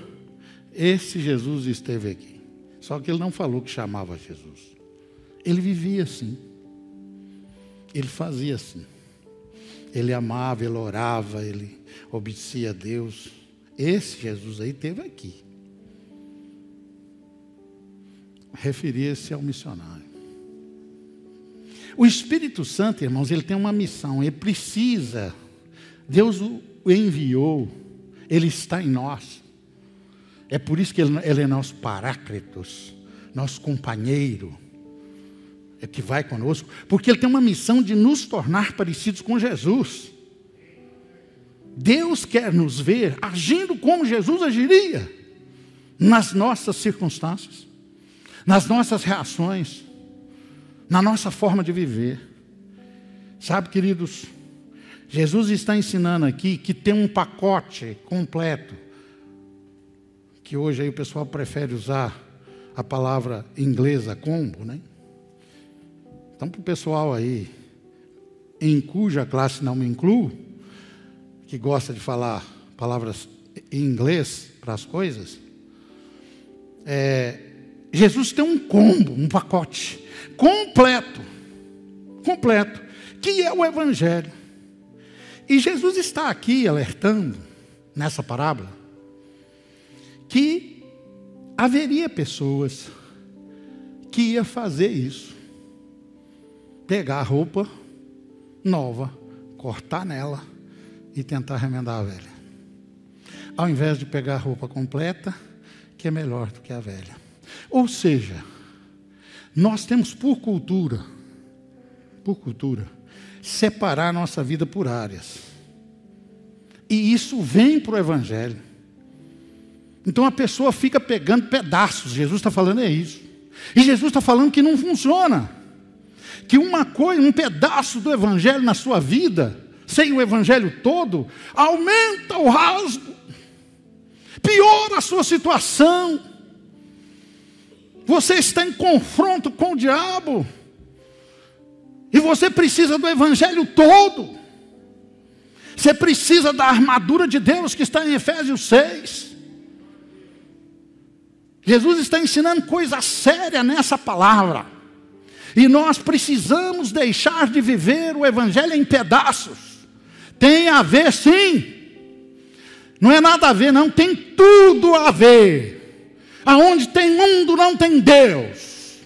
esse Jesus esteve aqui. Só que ele não falou que chamava Jesus. Ele vivia assim. Ele fazia assim. Ele amava, ele orava, ele obedecia a Deus. Esse Jesus aí esteve aqui. Referia-se ao missionário. O Espírito Santo, irmãos, ele tem uma missão. Ele precisa. Deus o enviou. Ele está em nós. É por isso que ele é nosso paráclitos, nosso companheiro. É que vai conosco. Porque ele tem uma missão de nos tornar parecidos com Jesus. Deus quer nos ver agindo como Jesus agiria. Nas nossas circunstâncias. Nas nossas reações. Na nossa forma de viver. Sabe, queridos, Jesus está ensinando aqui que tem um pacote completo, que hoje aí o pessoal prefere usar a palavra inglesa combo, né? Então, para o pessoal aí, em cuja classe não me incluo, que gosta de falar palavras em inglês para as coisas, Jesus tem um combo, um pacote completo, que é o Evangelho. E Jesus está aqui alertando, nessa parábola, que haveria pessoas que iam fazer isso. Pegar a roupa nova, cortar nela e tentar remendar a velha. Ao invés de pegar a roupa completa, que é melhor do que a velha. Ou seja, nós temos por cultura, separar a nossa vida por áreas. E isso vem para o Evangelho. Então a pessoa fica pegando pedaços. Jesus está falando isso. E Jesus está falando que não funciona. Que uma coisa, um pedaço do Evangelho na sua vida, sem o Evangelho todo, aumenta o rasgo, piora a sua situação. Você está em confronto com o diabo. E você precisa do Evangelho todo. Você precisa da armadura de Deus que está em Efésios 6. Jesus está ensinando coisa séria nessa palavra. E nós precisamos deixar de viver o Evangelho em pedaços. Tem a ver, sim. Não é nada a ver, não. Tem tudo a ver. Aonde tem mundo, não tem Deus.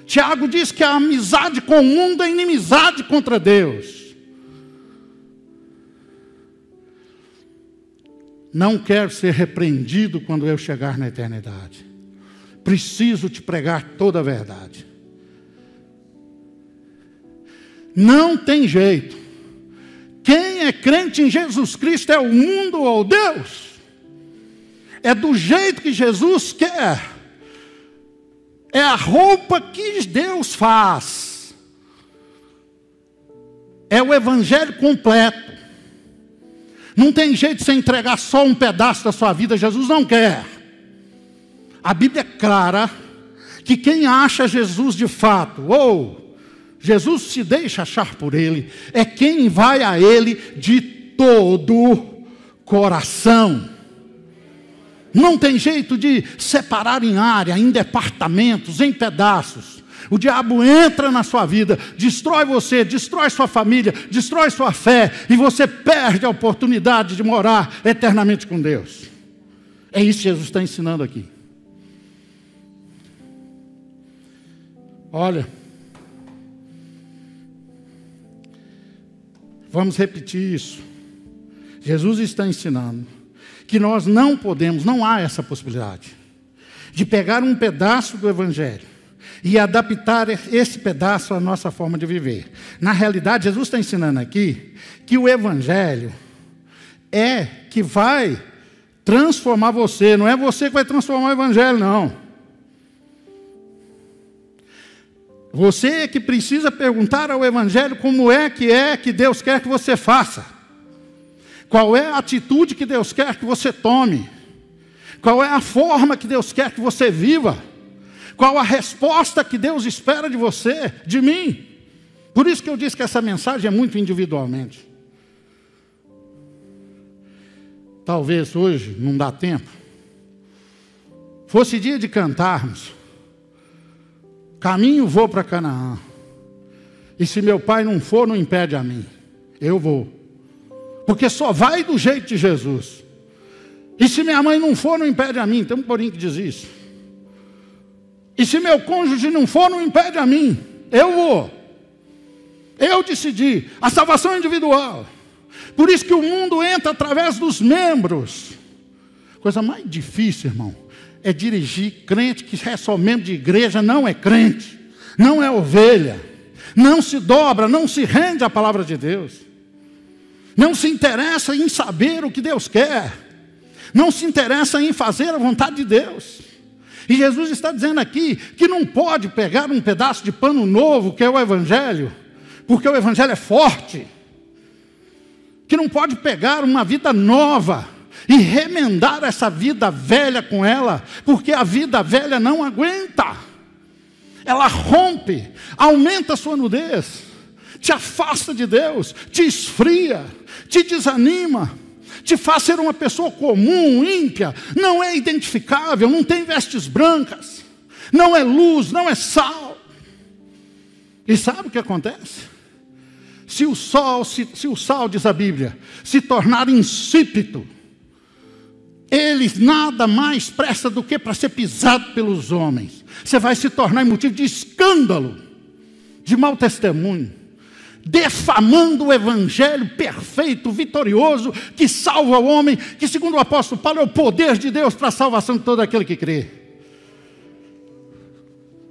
Tiago diz que a amizade com o mundo é inimizade contra Deus. Não quero ser repreendido quando eu chegar na eternidade. Preciso te pregar toda a verdade. Não tem jeito. Quem é crente em Jesus Cristo é o mundo ou Deus. É do jeito que Jesus quer. É a roupa que Deus faz. É o Evangelho completo. Não tem jeito de você entregar só um pedaço da sua vida. Jesus não quer. A Bíblia é clara que quem acha Jesus de fato, ou Jesus se deixa achar por ele, é quem vai a ele de todo coração. Não tem jeito de separar em área, em departamentos, em pedaços. O diabo entra na sua vida, destrói você, destrói sua família, destrói sua fé, e você perde a oportunidade de morar eternamente com Deus. É isso que Jesus está ensinando aqui. Olha, vamos repetir isso. Jesus está ensinando que nós não podemos, não há essa possibilidade de pegar um pedaço do Evangelho e adaptar esse pedaço à nossa forma de viver. Na realidade, Jesus está ensinando aqui que o Evangelho é que vai transformar você, não é você que vai transformar o Evangelho, não. Você é que precisa perguntar ao Evangelho como é que Deus quer que você faça. Qual é a atitude que Deus quer que você tome? Qual é a forma que Deus quer que você viva? Qual a resposta que Deus espera de você, de mim? Por isso que eu disse que essa mensagem é muito individualmente. Talvez hoje, não dá tempo, fosse dia de cantarmos, caminho vou para Canaã, e se meu pai não for, não impede a mim, eu vou, porque só vai do jeito de Jesus. E se minha mãe não for, não impede a mim. Tem um corinho que diz isso. E se meu cônjuge não for, não impede a mim. Eu vou. Eu decidi. A salvação é individual. Por isso que o mundo entra através dos membros. Coisa mais difícil, irmão, é dirigir crente que é só membro de igreja, não é crente, não é ovelha, não se dobra, não se rende à palavra de Deus, não se interessa em saber o que Deus quer, não se interessa em fazer a vontade de Deus. E Jesus está dizendo aqui que não pode pegar um pedaço de pano novo, que é o Evangelho, porque o Evangelho é forte. Que não pode pegar uma vida nova e remendar essa vida velha com ela, porque a vida velha não aguenta. Ela rompe, aumenta a sua nudez, te afasta de Deus, te esfria, te desanima, te faz ser uma pessoa comum, ímpia, não é identificável, não tem vestes brancas, não é luz, não é sal. E sabe o que acontece? Se o sal, diz a Bíblia, se tornar insípido, ele nada mais presta do que para ser pisado pelos homens. Você vai se tornar motivo de escândalo, de mau testemunho, defamando o Evangelho perfeito, vitorioso, que salva o homem, que segundo o apóstolo Paulo é o poder de Deus para a salvação de todo aquele que crê.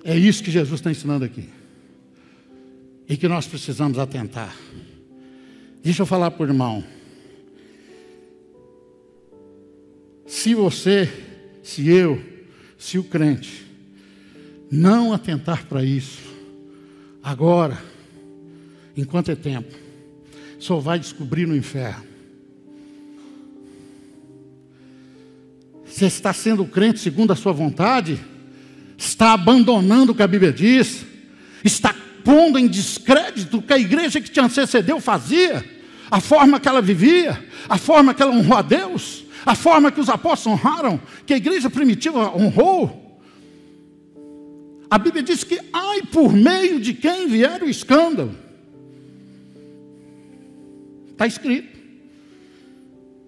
É isso que Jesus está ensinando aqui. E que nós precisamos atentar. Deixa eu falar para o irmão. Se você, se eu, se o crente não atentar para isso, agora, enquanto é tempo, só vai descobrir no inferno. Você está sendo crente segundo a sua vontade? Está abandonando o que a Bíblia diz? Está pondo em descrédito o que a igreja que te antecedeu fazia? A forma que ela vivia? A forma que ela honrou a Deus? A forma que os apóstolos honraram? Que a igreja primitiva honrou? A Bíblia diz que, ai, por meio de quem vier o escândalo. Está escrito.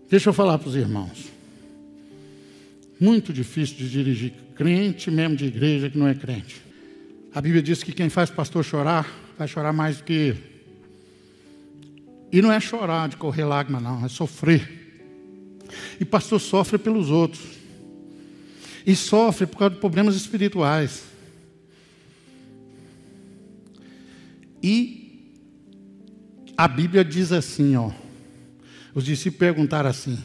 Deixa eu falar para os irmãos. Muito difícil de dirigir crente, mesmo de igreja que não é crente. A Bíblia diz que quem faz pastor chorar, vai chorar mais do que ele. E não é chorar de correr lágrima, não, é sofrer. E pastor sofre pelos outros. E sofre por causa de problemas espirituais. E a Bíblia diz assim, ó. Os discípulos perguntaram assim: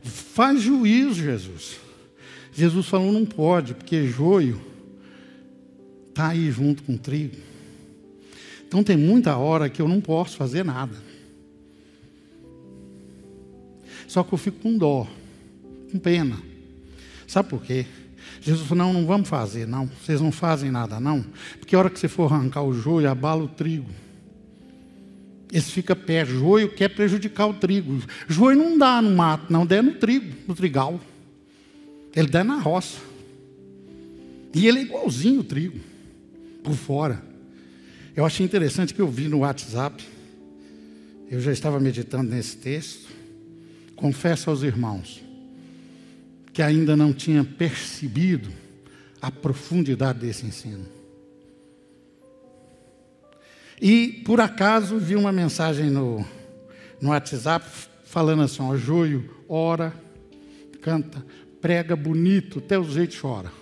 faz juízo, Jesus. Jesus falou, não pode, porque joio está aí junto com trigo. Então tem muita hora que eu não posso fazer nada. Só que eu fico com dó, com pena. Sabe por quê? Jesus falou, não, não vamos fazer, não. Vocês não fazem nada, não. Porque a hora que você for arrancar o joio, abala o trigo. Esse fica pé. Joio quer prejudicar o trigo. Joio não dá no mato, não. Dá no trigo, no trigal. Ele dá na roça. E ele é igualzinho o trigo, por fora. Eu achei interessante que eu vi no WhatsApp. Eu já estava meditando nesse texto. Confesso aos irmãos que ainda não tinha percebido a profundidade desse ensino. E, por acaso, vi uma mensagem no WhatsApp falando assim, ó, joio, ora, canta, prega bonito, até o jeito chora.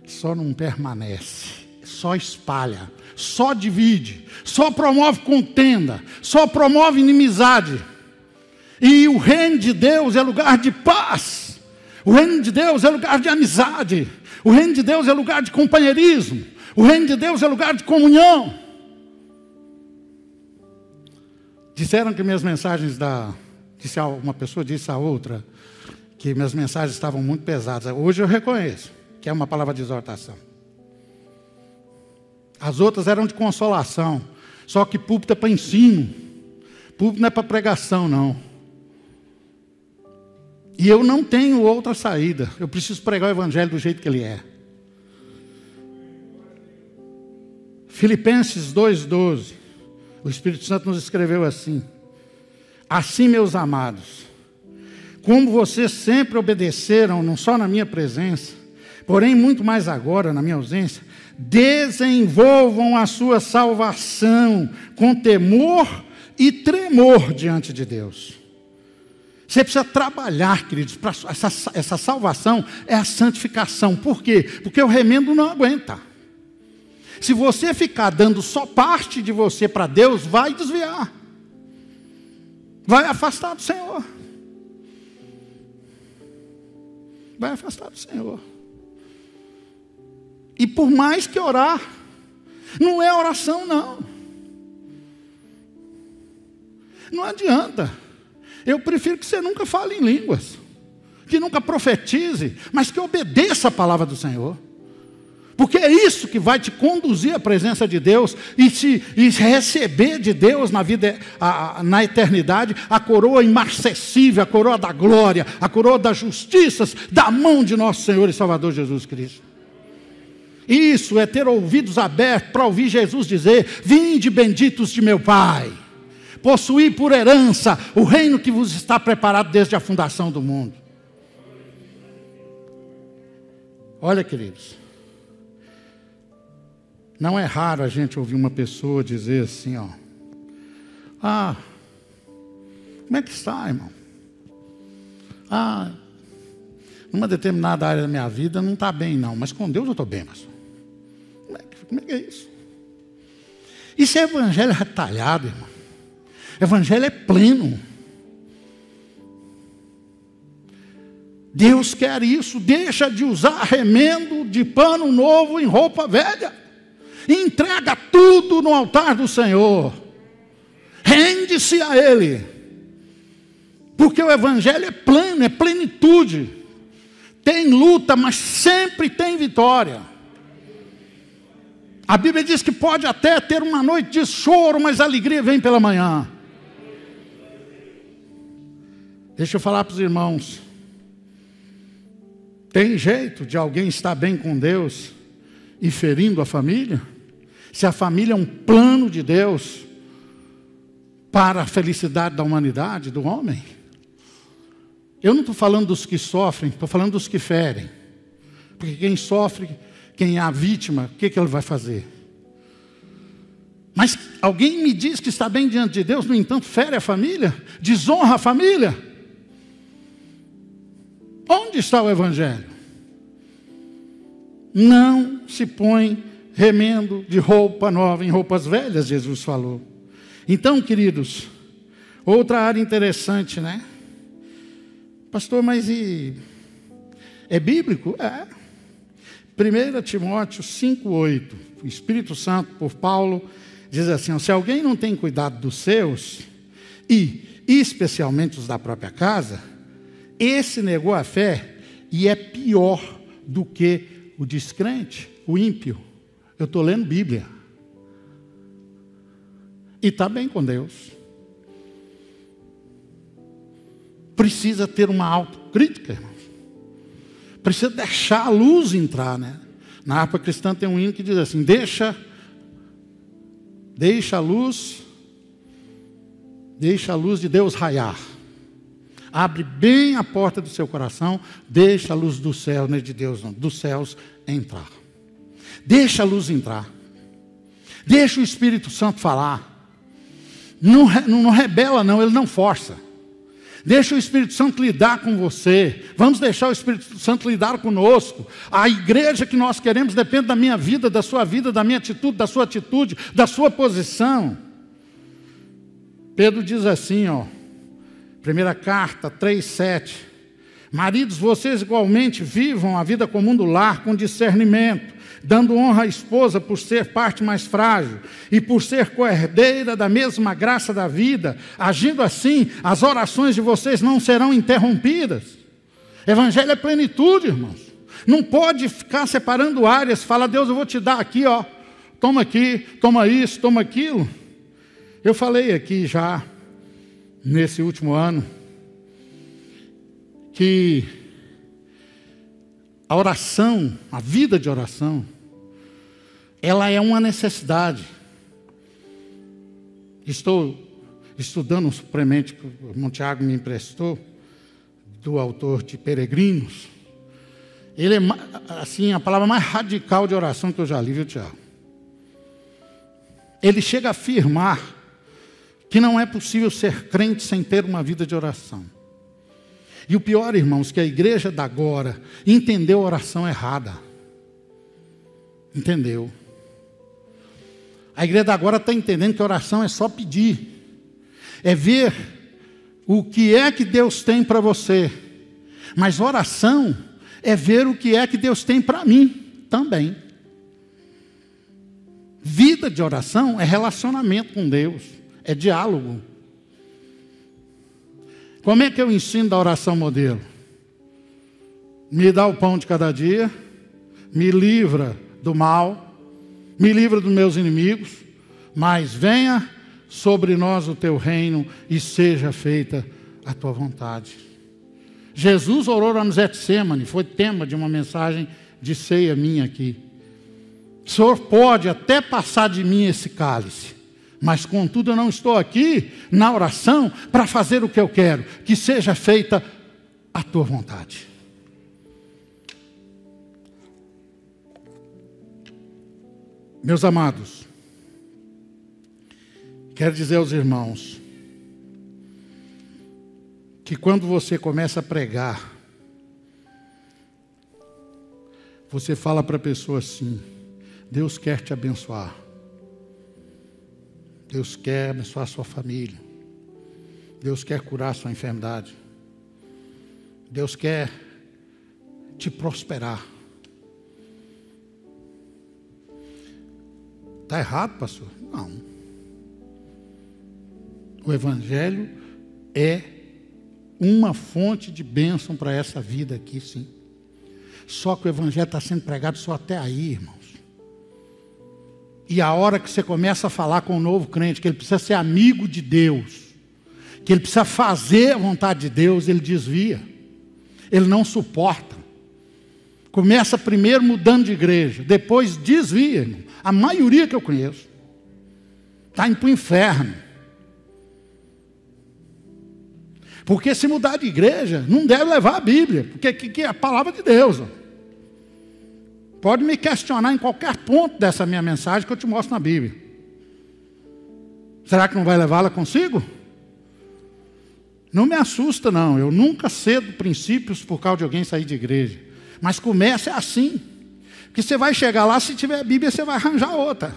Só não permanece, só espalha, só divide, só promove contenda, só promove inimizade. E o reino de Deus é lugar de paz. O reino de Deus é lugar de amizade. O reino de Deus é lugar de companheirismo. O reino de Deus é lugar de comunhão. Disseram que minhas mensagens uma pessoa disse a outra que minhas mensagens estavam muito pesadas. Hoje eu reconheço que é uma palavra de exortação. As outras eram de consolação. Só que púlpito é para ensino. Púlpito não é para pregação, não. E eu não tenho outra saída. Eu preciso pregar o evangelho do jeito que ele é. Filipenses 2,12. O Espírito Santo nos escreveu assim. Assim, meus amados, como vocês sempre obedeceram, não só na minha presença, porém muito mais agora, na minha ausência, desenvolvam a sua salvação com temor e tremor diante de Deus. Você precisa trabalhar, queridos, para essa salvação é a santificação. Por quê? Porque o remendo não aguenta. Se você ficar dando só parte de você para Deus, vai desviar. Vai afastar do Senhor. Vai afastar do Senhor. E por mais que orar, não é oração, não. Não adianta. Eu prefiro que você nunca fale em línguas, que nunca profetize, mas que obedeça a palavra do Senhor. Porque é isso que vai te conduzir à presença de Deus e receber de Deus na vida, na eternidade, a coroa imarcessível, a coroa da glória, a coroa das justiças, da mão de nosso Senhor e Salvador Jesus Cristo. Isso é ter ouvidos abertos para ouvir Jesus dizer, vinde benditos de meu Pai. Possuir por herança o reino que vos está preparado desde a fundação do mundo. Olha, queridos, não é raro a gente ouvir uma pessoa dizer assim, ó, como é que está, irmão? Numa determinada área da minha vida não está bem não, mas com Deus eu estou bem, pastor. Como é que é isso? Isso é evangelho retalhado, irmão. Evangelho é pleno. Deus quer isso. Deixa de usar remendo de pano novo em roupa velha. Entrega tudo no altar do Senhor. Rende-se a Ele. Porque o evangelho é pleno, é plenitude. Tem luta, mas sempre tem vitória. A Bíblia diz que pode até ter uma noite de choro, mas a alegria vem pela manhã. Deixa eu falar para os irmãos. Tem jeito de alguém estar bem com Deus e ferindo a família? Se a família é um plano de Deus para a felicidade da humanidade, do homem? Eu não estou falando dos que sofrem, estou falando dos que ferem. Porque quem sofre, quem é a vítima, o que ele vai fazer? Mas alguém me diz que está bem diante de Deus, no entanto, fere a família? Desonra a família? Onde está o evangelho? Não se põe remendo de roupa nova em roupas velhas, Jesus falou. Então, queridos, outra área interessante, né? Pastor, mas é bíblico? É. 1 Timóteo 5,8, o Espírito Santo, por Paulo, diz assim, se alguém não tem cuidado dos seus, e especialmente os da própria casa, esse negou a fé e é pior do que o descrente, o ímpio. Eu estou lendo Bíblia. E está bem com Deus. Precisa ter uma autocrítica, irmãos. Precisa deixar a luz entrar, né? Na harpa cristã tem um hino que diz assim: deixa a luz de Deus raiar. Abre bem a porta do seu coração, deixa a luz do céu, não é de Deus não, dos céus entrar. Deixa a luz entrar. Deixa o Espírito Santo falar. Não rebela não, ele não força. Deixa o Espírito Santo lidar com você. Vamos deixar o Espírito Santo lidar conosco. A igreja que nós queremos depende da minha vida, da sua vida, da minha atitude, da sua atitude, da sua posição. Pedro diz assim, primeira carta, 3:7. Maridos, vocês igualmente vivam a vida comum do lar com discernimento, dando honra à esposa por ser parte mais frágil e por ser coerdeira da mesma graça da vida. Agindo assim, as orações de vocês não serão interrompidas. Evangelho é plenitude, irmãos. Não pode ficar separando áreas. Fala: Deus, eu vou te dar aqui, toma aqui, toma isso, toma aquilo. Eu falei aqui já, nesse último ano, que a oração, a vida de oração, ela é uma necessidade. Estou estudando um suplemento que o irmão Tiago me emprestou, do autor de Peregrinos. Ele é, assim, a palavra mais radical de oração que eu já li, viu, Tiago? Ele chega a afirmar que não é possível ser crente sem ter uma vida de oração. E o pior, irmãos, que a igreja da agora entendeu a oração errada. Entendeu? A igreja da agora está entendendo que a oração é só pedir. É ver o que é que Deus tem para você. Mas oração é ver o que é que Deus tem para mim também. Vida de oração é relacionamento com Deus. É diálogo. Como é que eu ensino da oração modelo? Me dá o pão de cada dia, me livra do mal, me livra dos meus inimigos, mas venha sobre nós o teu reino e seja feita a tua vontade. Jesus orou lá no Getsemane, foi tema de uma mensagem de ceia minha aqui. O Senhor pode até passar de mim esse cálice, mas contudo eu não estou aqui na oração para fazer o que eu quero, que seja feita a tua vontade. Meus amados, quero dizer aos irmãos que quando você começa a pregar, você fala para a pessoa assim: Deus quer te abençoar. Deus quer abençoar a sua família. Deus quer curar a sua enfermidade. Deus quer te prosperar. Está errado, pastor? Não. O Evangelho é uma fonte de bênção para essa vida aqui, sim. Só que o Evangelho está sendo pregado só até aí, irmãos. E a hora que você começa a falar com o novo crente, que ele precisa ser amigo de Deus, que ele precisa fazer a vontade de Deus, ele desvia. Ele não suporta. Começa primeiro mudando de igreja, depois desvia, irmão. A maioria que eu conheço está indo para o inferno. Porque se mudar de igreja, não deve levar a Bíblia, porque que é a palavra de Deus. Pode me questionar em qualquer ponto dessa minha mensagem que eu te mostro na Bíblia. Será que não vai levá-la consigo? Não me assusta não, eu nunca cedo princípios por causa de alguém sair de igreja. Mas começa assim. Porque você vai chegar lá, se tiver Bíblia, você vai arranjar outra.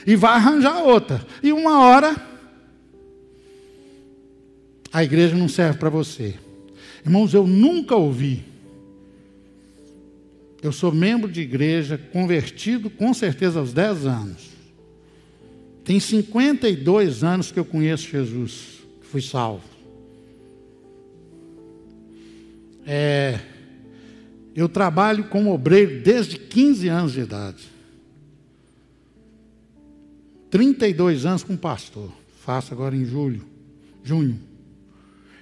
E vai arranjar outra. E uma hora, a igreja não serve para você. Irmãos, eu nunca ouvi. Eu sou membro de igreja, convertido com certeza aos 10 anos. Tem 52 anos que eu conheço Jesus, que fui salvo. Eu trabalho como obreiro desde 15 anos de idade. 32 anos como pastor. Faço agora em junho.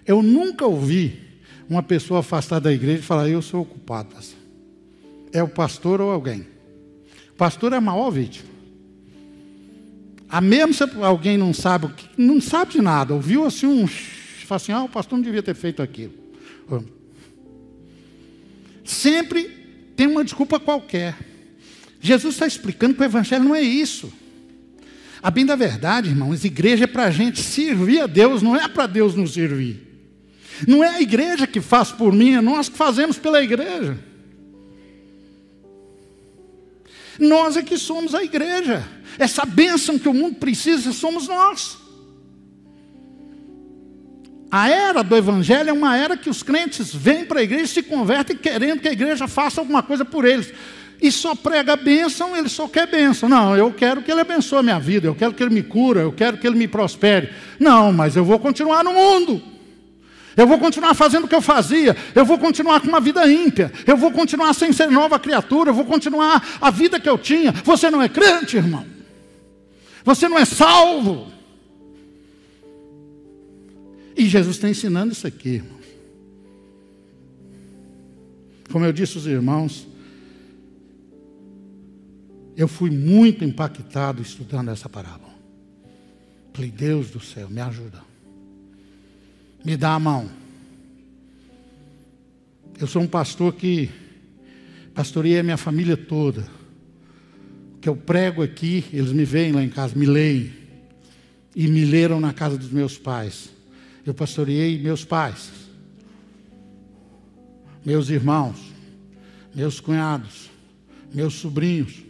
Eu nunca ouvi uma pessoa afastada da igreja e falar: eu sou o culpado. É o pastor ou alguém. O pastor é a maior vítima. A mesmo se alguém não sabe de nada, ouviu assim fala assim: o pastor não devia ter feito aquilo. Sempre tem uma desculpa qualquer. Jesus está explicando que o evangelho não é isso. A bem da verdade, irmãos, igreja é para a gente servir a Deus, não é para Deus nos servir. Não é a igreja que faz por mim, é nós que fazemos pela igreja. Nós é que somos a igreja. Essa bênção que o mundo precisa somos nós. A era do evangelho é uma era que os crentes vêm para a igreja e se convertem querendo que a igreja faça alguma coisa por eles. E só prega bênção, ele só quer bênção. Não, eu quero que ele abençoe a minha vida, eu quero que ele me cura, eu quero que ele me prospere. Não, mas eu vou continuar no mundo. Eu vou continuar fazendo o que eu fazia. Eu vou continuar com uma vida ímpia. Eu vou continuar sem ser nova criatura. Eu vou continuar a vida que eu tinha. Você não é crente, irmão. Você não é salvo. E Jesus está ensinando isso aqui, irmãos. Como eu disse aos irmãos, eu fui muito impactado estudando essa parábola. Falei: Deus do céu, me ajuda. Me dá a mão. Eu sou um pastor que pastoreei a minha família toda. O que eu prego aqui, eles me veem lá em casa, me leem. E me leram na casa dos meus pais. Eu pastoreei meus pais, meus irmãos, meus cunhados, meus sobrinhos.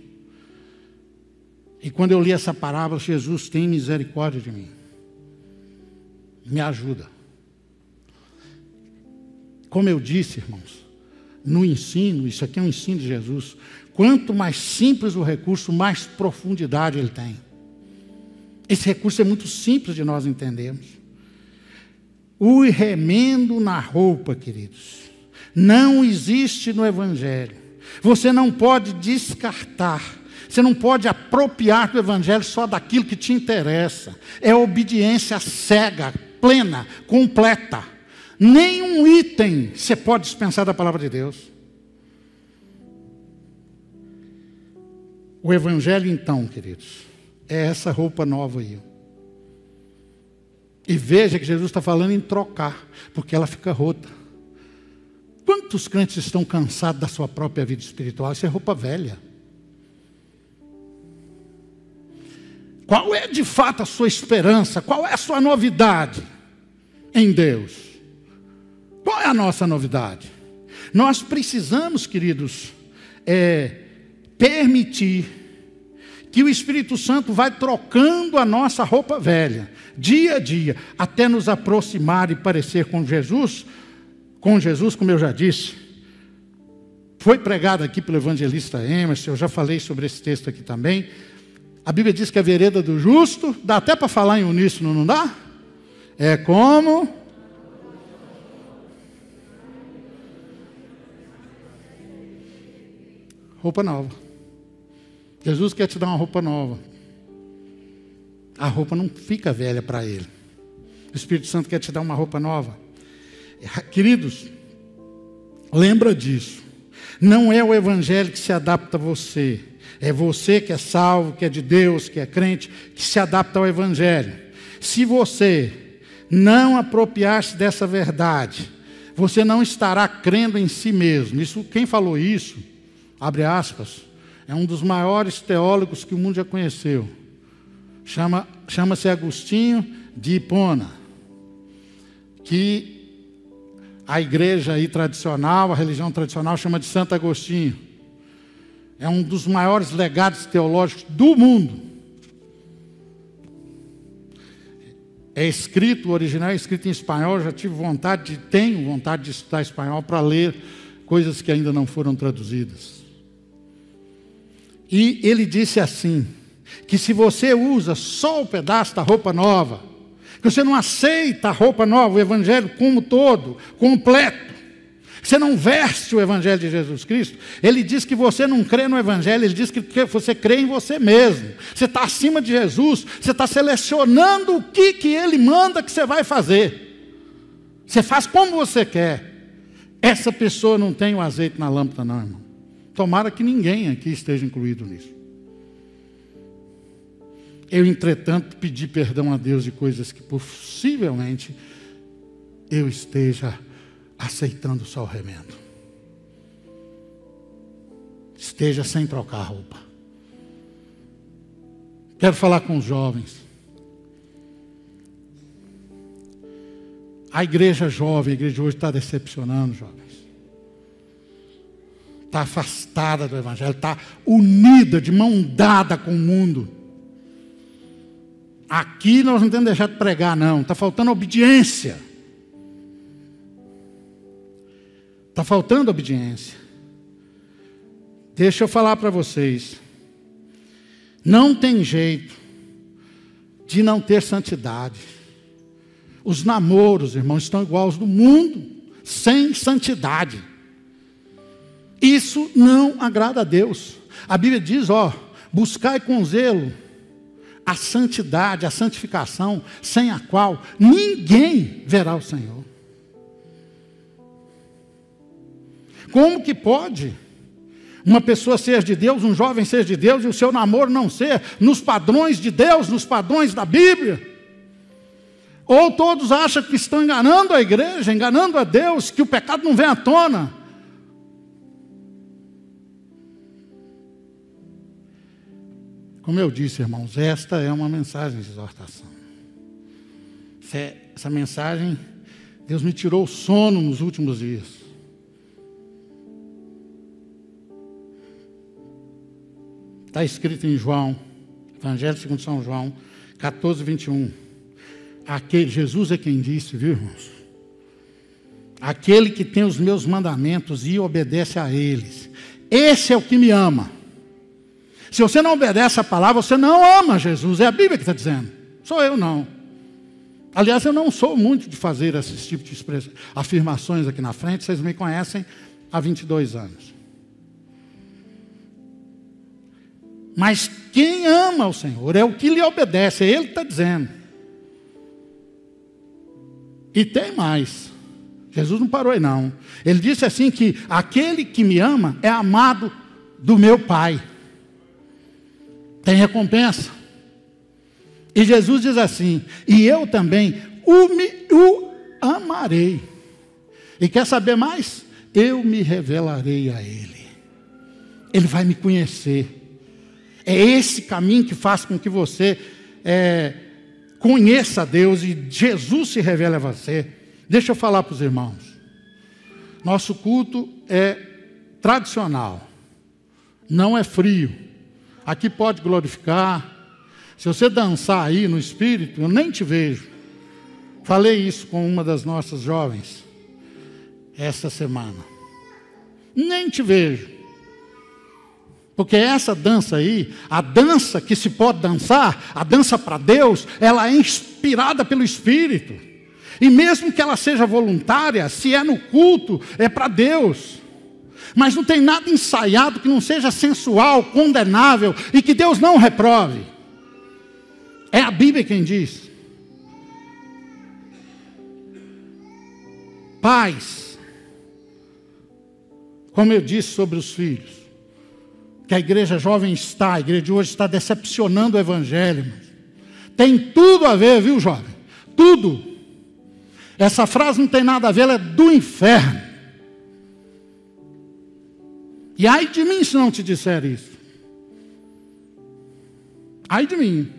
E quando eu li essa parábola, Jesus tem misericórdia de mim. Me ajuda. Como eu disse, irmãos, no ensino, isso aqui é um ensino de Jesus. Quanto mais simples o recurso, mais profundidade ele tem. Esse recurso é muito simples de nós entendermos. O remendo na roupa, queridos, não existe no evangelho. Você não pode descartar. Você não pode apropriar do evangelho só daquilo que te interessa. É obediência cega, plena, completa. Nenhum item você pode dispensar da palavra de Deus. O evangelho, então, queridos, é essa roupa nova aí. E veja que Jesus está falando em trocar, porque ela fica rota. Quantos crentes estão cansados da sua própria vida espiritual? Isso é roupa velha. Qual é de fato a sua esperança? Qual é a sua novidade em Deus? Qual é a nossa novidade? Nós precisamos, queridos, permitir que o Espírito Santo vai trocando a nossa roupa velha, dia a dia, até nos aproximar e parecer com Jesus, como eu já disse. Foi pregado aqui pelo evangelista Emerson, eu já falei sobre esse texto aqui também. A Bíblia diz que a vereda do justo, dá até para falar em uníssono, não dá? É como... roupa nova. Jesus quer te dar uma roupa nova. A roupa não fica velha para Ele. O Espírito Santo quer te dar uma roupa nova. Queridos, lembra disso. Não é o evangelho que se adapta a você. É você que é salvo, que é de Deus, que é crente, que se adapta ao evangelho. Se você não apropriar-se dessa verdade, você não estará crendo em si mesmo. Isso, quem falou isso, abre aspas, é um dos maiores teólogos que o mundo já conheceu. Chama-se Agostinho de Hipona, que a igreja aí tradicional, a religião tradicional chama de Santo Agostinho. É um dos maiores legados teológicos do mundo. É escrito, o original é escrito em espanhol. Já tenho vontade de estudar espanhol para ler coisas que ainda não foram traduzidas. E ele disse assim, que se você usa só o pedaço da roupa nova, que você não aceita a roupa nova, o evangelho como todo, completo, você não veste o Evangelho de Jesus Cristo, ele diz que você não crê no Evangelho, ele diz que você crê em você mesmo. Você está acima de Jesus, você está selecionando o que ele manda que você vai fazer. Você faz como você quer. Essa pessoa não tem o azeite na lâmpada não, irmão. Tomara que ninguém aqui esteja incluído nisso. Eu, entretanto, pedi perdão a Deus de coisas que possivelmente eu esteja aceitando só o remendo. Esteja sem trocar roupa. Quero falar com os jovens. A igreja jovem, a igreja de hoje está decepcionando, jovens. Está afastada do Evangelho, está unida, de mão dada com o mundo. Aqui nós não temos deixado de pregar, não. Está faltando obediência. Está faltando obediência. Deixa eu falar para vocês. Não tem jeito de não ter santidade. Os namoros, irmãos, estão igual aos do mundo, sem santidade. Isso não agrada a Deus. A Bíblia diz, buscai com zelo a santidade, a santificação, sem a qual ninguém verá o Senhor. Como que pode uma pessoa ser de Deus, um jovem ser de Deus, e o seu namoro não ser nos padrões de Deus, nos padrões da Bíblia? Ou todos acham que estão enganando a igreja, enganando a Deus, que o pecado não vem à tona. Como eu disse, irmãos, esta é uma mensagem de exortação. Essa mensagem, Deus me tirou o sono nos últimos dias. Está escrito em João, Evangelho segundo São João, 14, 21. Jesus é quem disse, viu, irmãos? Aquele que tem os meus mandamentos e obedece a eles, esse é o que me ama. Se você não obedece a palavra, você não ama Jesus. É a Bíblia que está dizendo. Sou eu não. Aliás, eu não sou muito de fazer esse tipo de afirmações aqui na frente. Vocês me conhecem há 22 anos. Mas quem ama o Senhor é o que lhe obedece. É Ele que está dizendo. E tem mais. Jesus não parou aí não. Ele disse assim que aquele que me ama é amado do meu Pai. Tem recompensa. E Jesus diz assim, e eu também o amarei. E quer saber mais? Eu me revelarei a Ele. Ele vai me conhecer. É esse caminho que faz com que você conheça a Deus e Jesus se revele a você. Deixa eu falar para os irmãos. Nosso culto é tradicional. Não é frio. Aqui pode glorificar. Se você dançar aí no Espírito, eu nem te vejo. Falei isso com uma das nossas jovens essa semana. Nem te vejo. Porque essa dança aí, a dança que se pode dançar, a dança para Deus, ela é inspirada pelo Espírito. E mesmo que ela seja voluntária, se é no culto, é para Deus. Mas não tem nada ensaiado que não seja sensual, condenável e que Deus não reprove. É a Bíblia quem diz. Pais, como eu disse sobre os filhos, que a igreja jovem a igreja de hoje está decepcionando o Evangelho. Tem tudo a ver, viu, jovem? Tudo. Essa frase não tem nada a ver, ela é do inferno. E ai de mim se não te disser isso. Ai de mim.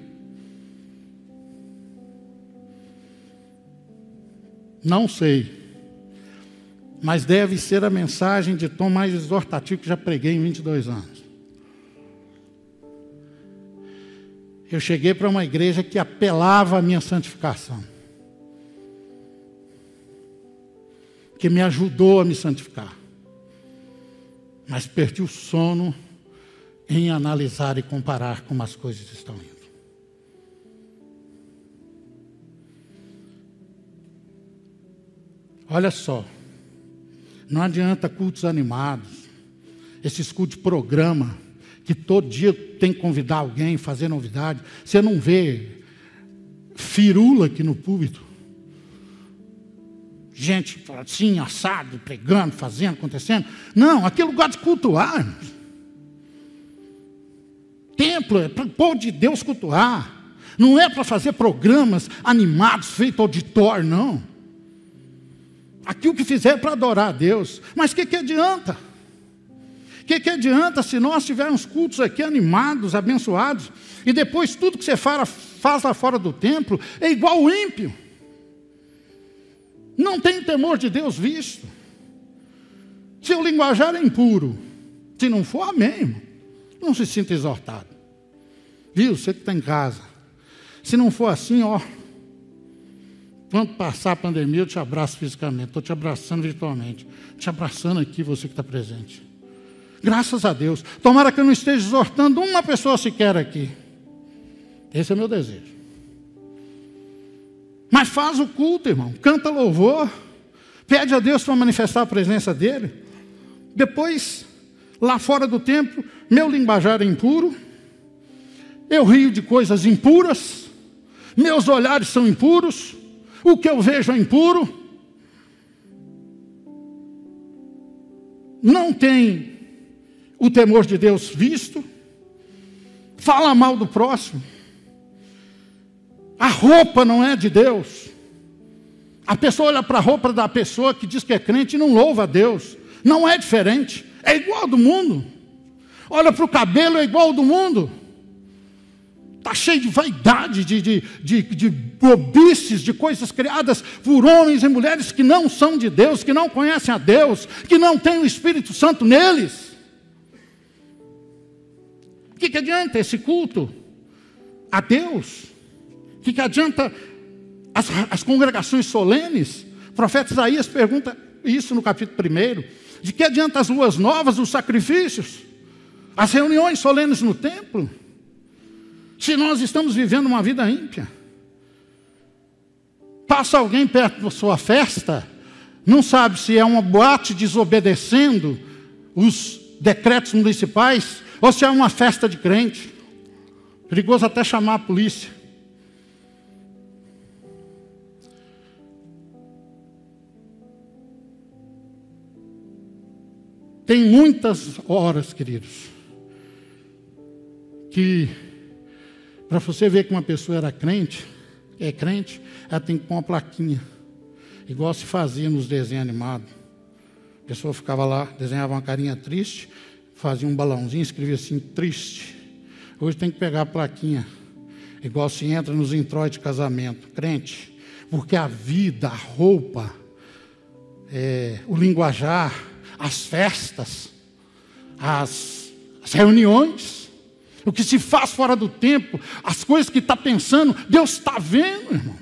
Não sei. Mas deve ser a mensagem de tom mais exortativo que já preguei em 22 anos. Eu cheguei para uma igreja que apelava à minha santificação. Que me ajudou a me santificar. Mas perdi o sono em analisar e comparar como as coisas estão indo. Olha só, Não adianta cultos animados, esses cultos de programa, que todo dia tem que convidar alguém, fazer novidade. Você não vê firula aqui no púlpito. Gente assim, assado, pregando, fazendo, acontecendo. Não, aqui é lugar de cultuar. Templo é para o povo de Deus cultuar. Não é para fazer programas animados, feito auditório, não. Aqui o que fizer é para adorar a Deus. Mas o que adianta? O que adianta se nós tivermos cultos aqui animados, abençoados, e depois tudo que você faz lá fora do templo é igual o ímpio? Não tem temor de Deus visto. Se o linguajar é impuro, se não for, amém, irmão. Não se sinta exortado. Viu? Você que está em casa. Se não for assim, ó. Quando passar a pandemia, eu te abraço fisicamente. Estou te abraçando virtualmente. Te abraçando aqui, você que está presente. Graças a Deus. Tomara que eu não esteja exortando uma pessoa sequer aqui. Esse é o meu desejo. Mas faz o culto, irmão. Canta louvor. Pede a Deus para manifestar a presença dEle. Depois, lá fora do templo, meu linguajar é impuro. Eu rio de coisas impuras. Meus olhares são impuros. O que eu vejo é impuro. Não tem o temor de Deus visto. Fala mal do próximo. A roupa não é de Deus. A pessoa olha para a roupa da pessoa que diz que é crente e não louva a Deus. Não é diferente. É igual ao do mundo. Olha para o cabelo, é igual ao do mundo. Está cheio de vaidade, de bobices, de coisas criadas por homens e mulheres que não são de Deus, que não conhecem a Deus, que não têm o Espírito Santo neles. O que adianta esse culto a Deus? O que adianta as congregações solenes? O profeta Isaías pergunta isso no capítulo 1. De que adianta as luas novas, os sacrifícios, as reuniões solenes no templo, se nós estamos vivendo uma vida ímpia? Passa alguém perto da sua festa, não sabe se é uma boate desobedecendo os decretos municipais ou se é uma festa de crente. Perigoso até chamar a polícia. Tem muitas horas, queridos, que para você ver que uma pessoa é crente, ela tem que pôr uma plaquinha, igual se fazia nos desenhos animados. A pessoa ficava lá, desenhava uma carinha triste, fazia um balãozinho, escrevia assim, triste. Hoje tem que pegar a plaquinha, igual se entra nos introitos de casamento, crente, porque a vida, a roupa, o linguajar, as festas, as reuniões, o que se faz fora do tempo, as coisas que está pensando, Deus está vendo, irmão.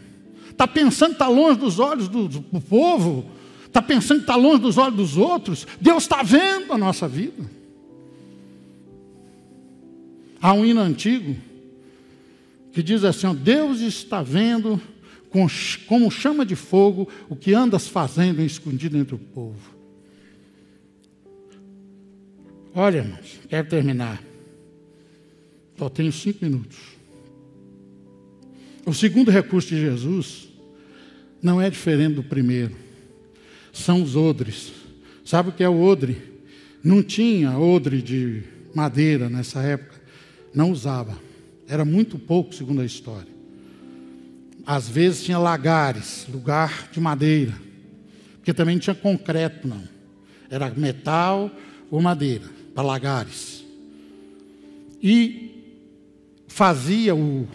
Está pensando que está longe dos olhos do povo, está pensando que está longe dos olhos dos outros. Deus está vendo a nossa vida. Há um hino antigo que diz assim, ó, Deus está vendo como chama de fogo o que andas fazendo escondido entre o povo. Olha, irmãos, quero terminar. Só tenho 5 minutos. O segundo recurso de Jesus não é diferente do primeiro. São os odres. Sabe o que é o odre? Não tinha odre de madeira nessa época. Não usava. Era muito pouco, segundo a história. Às vezes tinha lagares, lugar de madeira. Porque também não tinha concreto, não. Era metal ou madeira, para lagares. E fazia o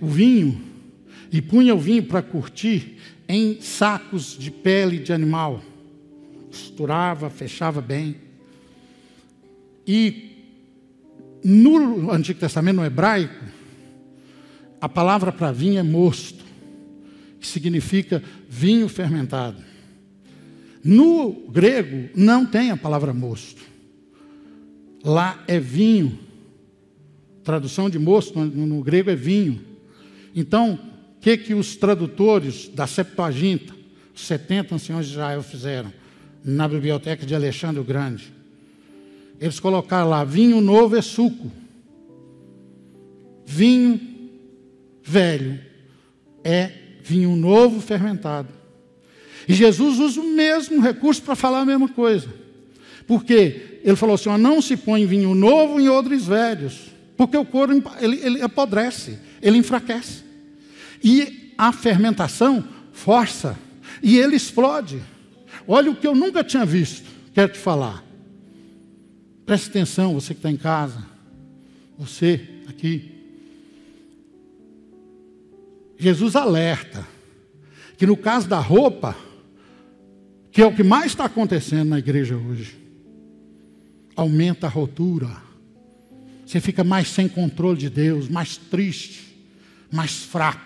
vinho, e punha o vinho para curtir em sacos de pele de animal. Costurava, fechava bem. E no Antigo Testamento, no hebraico, a palavra para vinho é mosto, que significa vinho fermentado. No grego não tem a palavra mosto. Lá é vinho. Tradução de mosto no grego é vinho. Então, o que os tradutores da Septuaginta 70 anciões de Israel fizeram na biblioteca de Alexandre o Grande. Eles colocaram lá, vinho novo é suco. Vinho velho é vinho novo fermentado. E Jesus usa o mesmo recurso para falar a mesma coisa. Porque ele falou assim, não se põe vinho novo em odres velhos. Porque o couro ele apodrece, ele enfraquece. E a fermentação força. E ele explode. Olha o que eu nunca tinha visto. Quero te falar. Preste atenção, você que está em casa. Você aqui. Jesus alerta que no caso da roupa, que é o que mais está acontecendo na igreja hoje, aumenta a rotura. Você fica mais sem controle de Deus, mais triste, mais fraco,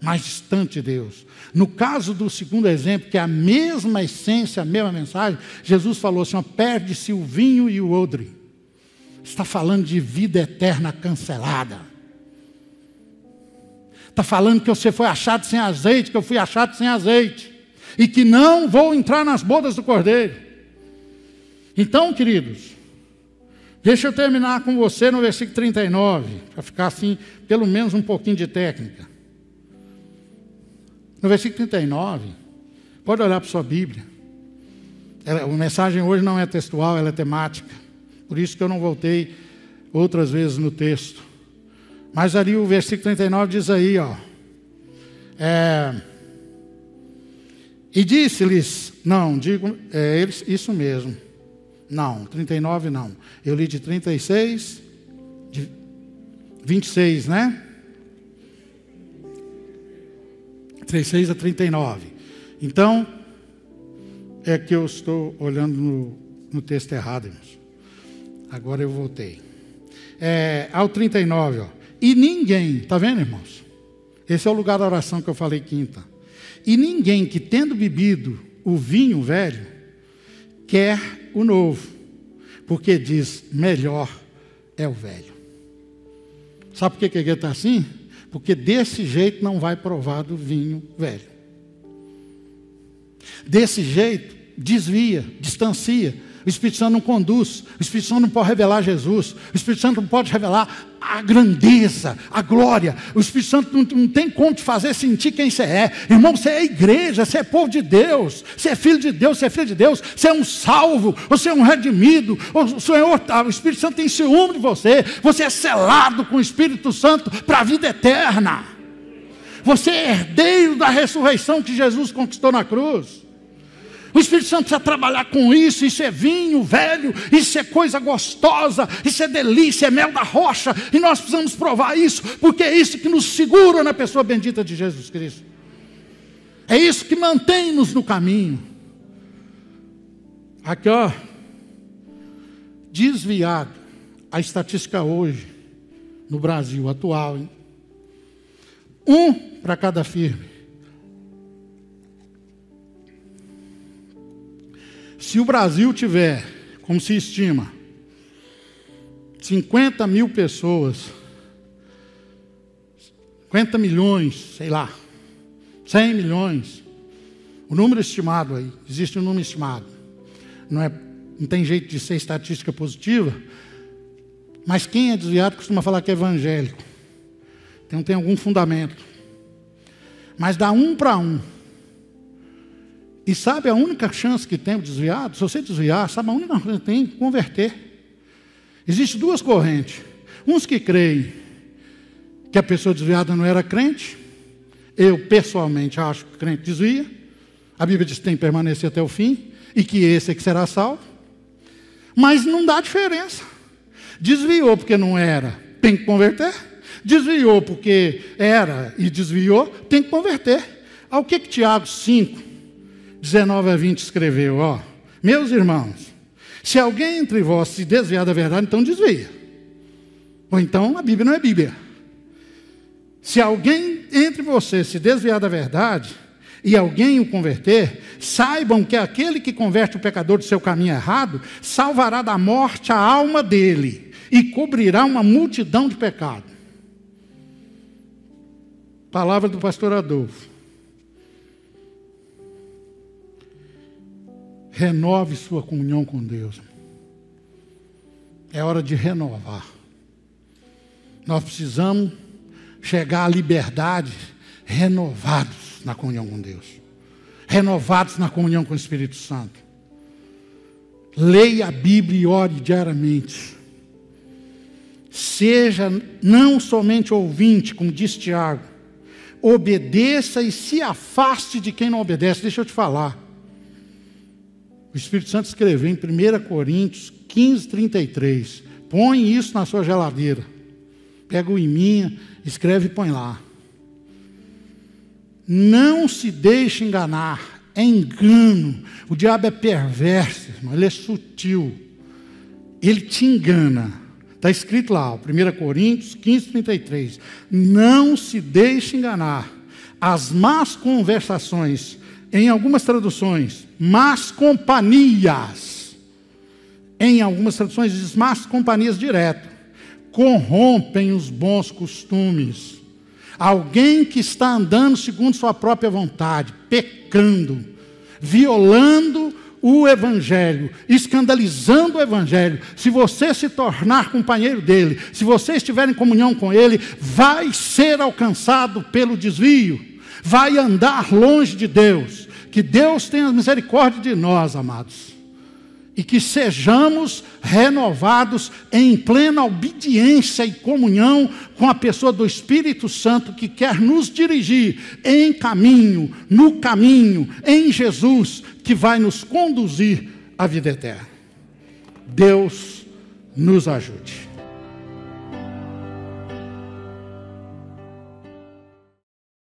mais distante de Deus. No caso do segundo exemplo, que é a mesma essência, a mesma mensagem, Jesus falou assim, perde-se o vinho e o odre. Está falando de vida eterna cancelada. Está falando que você foi achado sem azeite, que eu fui achado sem azeite. E que não vou entrar nas bodas do Cordeiro. Então, queridos, deixa eu terminar com você no versículo 39, para ficar assim, pelo menos um pouquinho de técnica. No versículo 39, pode olhar para sua Bíblia. A mensagem hoje não é textual, ela é temática. Por isso que eu não voltei outras vezes no texto. Mas ali o versículo 39 diz aí, e disse-lhes, eles, isso mesmo. Não, 39 não. Eu li de 36, de 26, né? 36 a 39. Então, é que eu estou olhando no texto errado, irmãos. Agora eu voltei. Ao 39, E ninguém, está vendo, irmãos? Esse é o lugar da oração que eu falei quinta. E ninguém que tendo bebido o vinho velho, quer o novo, porque diz, melhor é o velho. Sabe por que a igreja está assim? Porque desse jeito não vai provar do vinho velho. Desse jeito, desvia, distancia. O Espírito Santo não conduz. O Espírito Santo não pode revelar Jesus. O Espírito Santo não pode revelar a grandeza, a glória. O Espírito Santo não tem como te fazer sentir quem você é. Irmão, você é igreja, você é povo de Deus. Você é filho de Deus, você é filho de Deus. Você é um salvo, você é um redimido. O Espírito Santo tem ciúme de você. Você é selado com o Espírito Santo para a vida eterna. Você é herdeiro da ressurreição que Jesus conquistou na cruz. O Espírito Santo precisa trabalhar com isso. Isso é vinho velho, isso é coisa gostosa, isso é delícia, é mel da rocha. E nós precisamos provar isso, porque é isso que nos segura na pessoa bendita de Jesus Cristo. É isso que mantém-nos no caminho. Aqui, desviado. A estatística hoje, no Brasil atual, hein? 1 para cada firme. Se o Brasil tiver, como se estima, 50 mil pessoas, 50 milhões, sei lá, 100 milhões, o número estimado aí, existe um número estimado, não tem jeito de ser estatística positiva, mas quem é desviado costuma falar que é evangélico, então tem algum fundamento, mas dá 1 para 1. E sabe a única chance que tem o desviado? Se você desviar, sabe a única chance que tem? Converter. Existem 2 correntes. Uns que creem que a pessoa desviada não era crente. Eu, pessoalmente, acho que o crente desvia. A Bíblia diz que tem que permanecer até o fim. E que esse é que será salvo. Mas não dá diferença. Desviou porque não era, tem que converter. Desviou porque era e desviou, tem que converter. Ao que Tiago 5, 19 a 20 escreveu, meus irmãos, se alguém entre vós se desviar da verdade, então desvia. Ou então a Bíblia não é Bíblia. Se alguém entre vocês se desviar da verdade e alguém o converter, saibam que aquele que converte o pecador do seu caminho errado, salvará da morte a alma dele e cobrirá uma multidão de pecado. Palavra do pastor Adolfo. Renove sua comunhão com Deus. É hora de renovar. Nós precisamos chegar à liberdade renovados na comunhão com Deus. Renovados na comunhão com o Espírito Santo. Leia a Bíblia e ore diariamente. Seja não somente ouvinte, como diz Tiago. Obedeça e se afaste de quem não obedece. Deixa eu te falar. O Espírito Santo escreveu em 1 Coríntios 15:33. Põe isso na sua geladeira. Pega o iminha, escreve e põe lá. Não se deixe enganar. É engano. O diabo é perverso, irmão. Ele é sutil. Ele te engana. Está escrito lá, 1 Coríntios 15:33. Não se deixe enganar. As más conversações, em algumas traduções, más companhias. Em algumas traduções diz más companhias direto. Corrompem os bons costumes. Alguém que está andando segundo sua própria vontade, pecando, violando o Evangelho, escandalizando o Evangelho. Se você se tornar companheiro dele, se você estiver em comunhão com ele, vai ser alcançado pelo desvio, vai andar longe de Deus. Que Deus tenha misericórdia de nós, amados. E que sejamos renovados em plena obediência e comunhão com a pessoa do Espírito Santo que quer nos dirigir em caminho, no caminho, em Jesus, que vai nos conduzir à vida eterna. Deus nos ajude.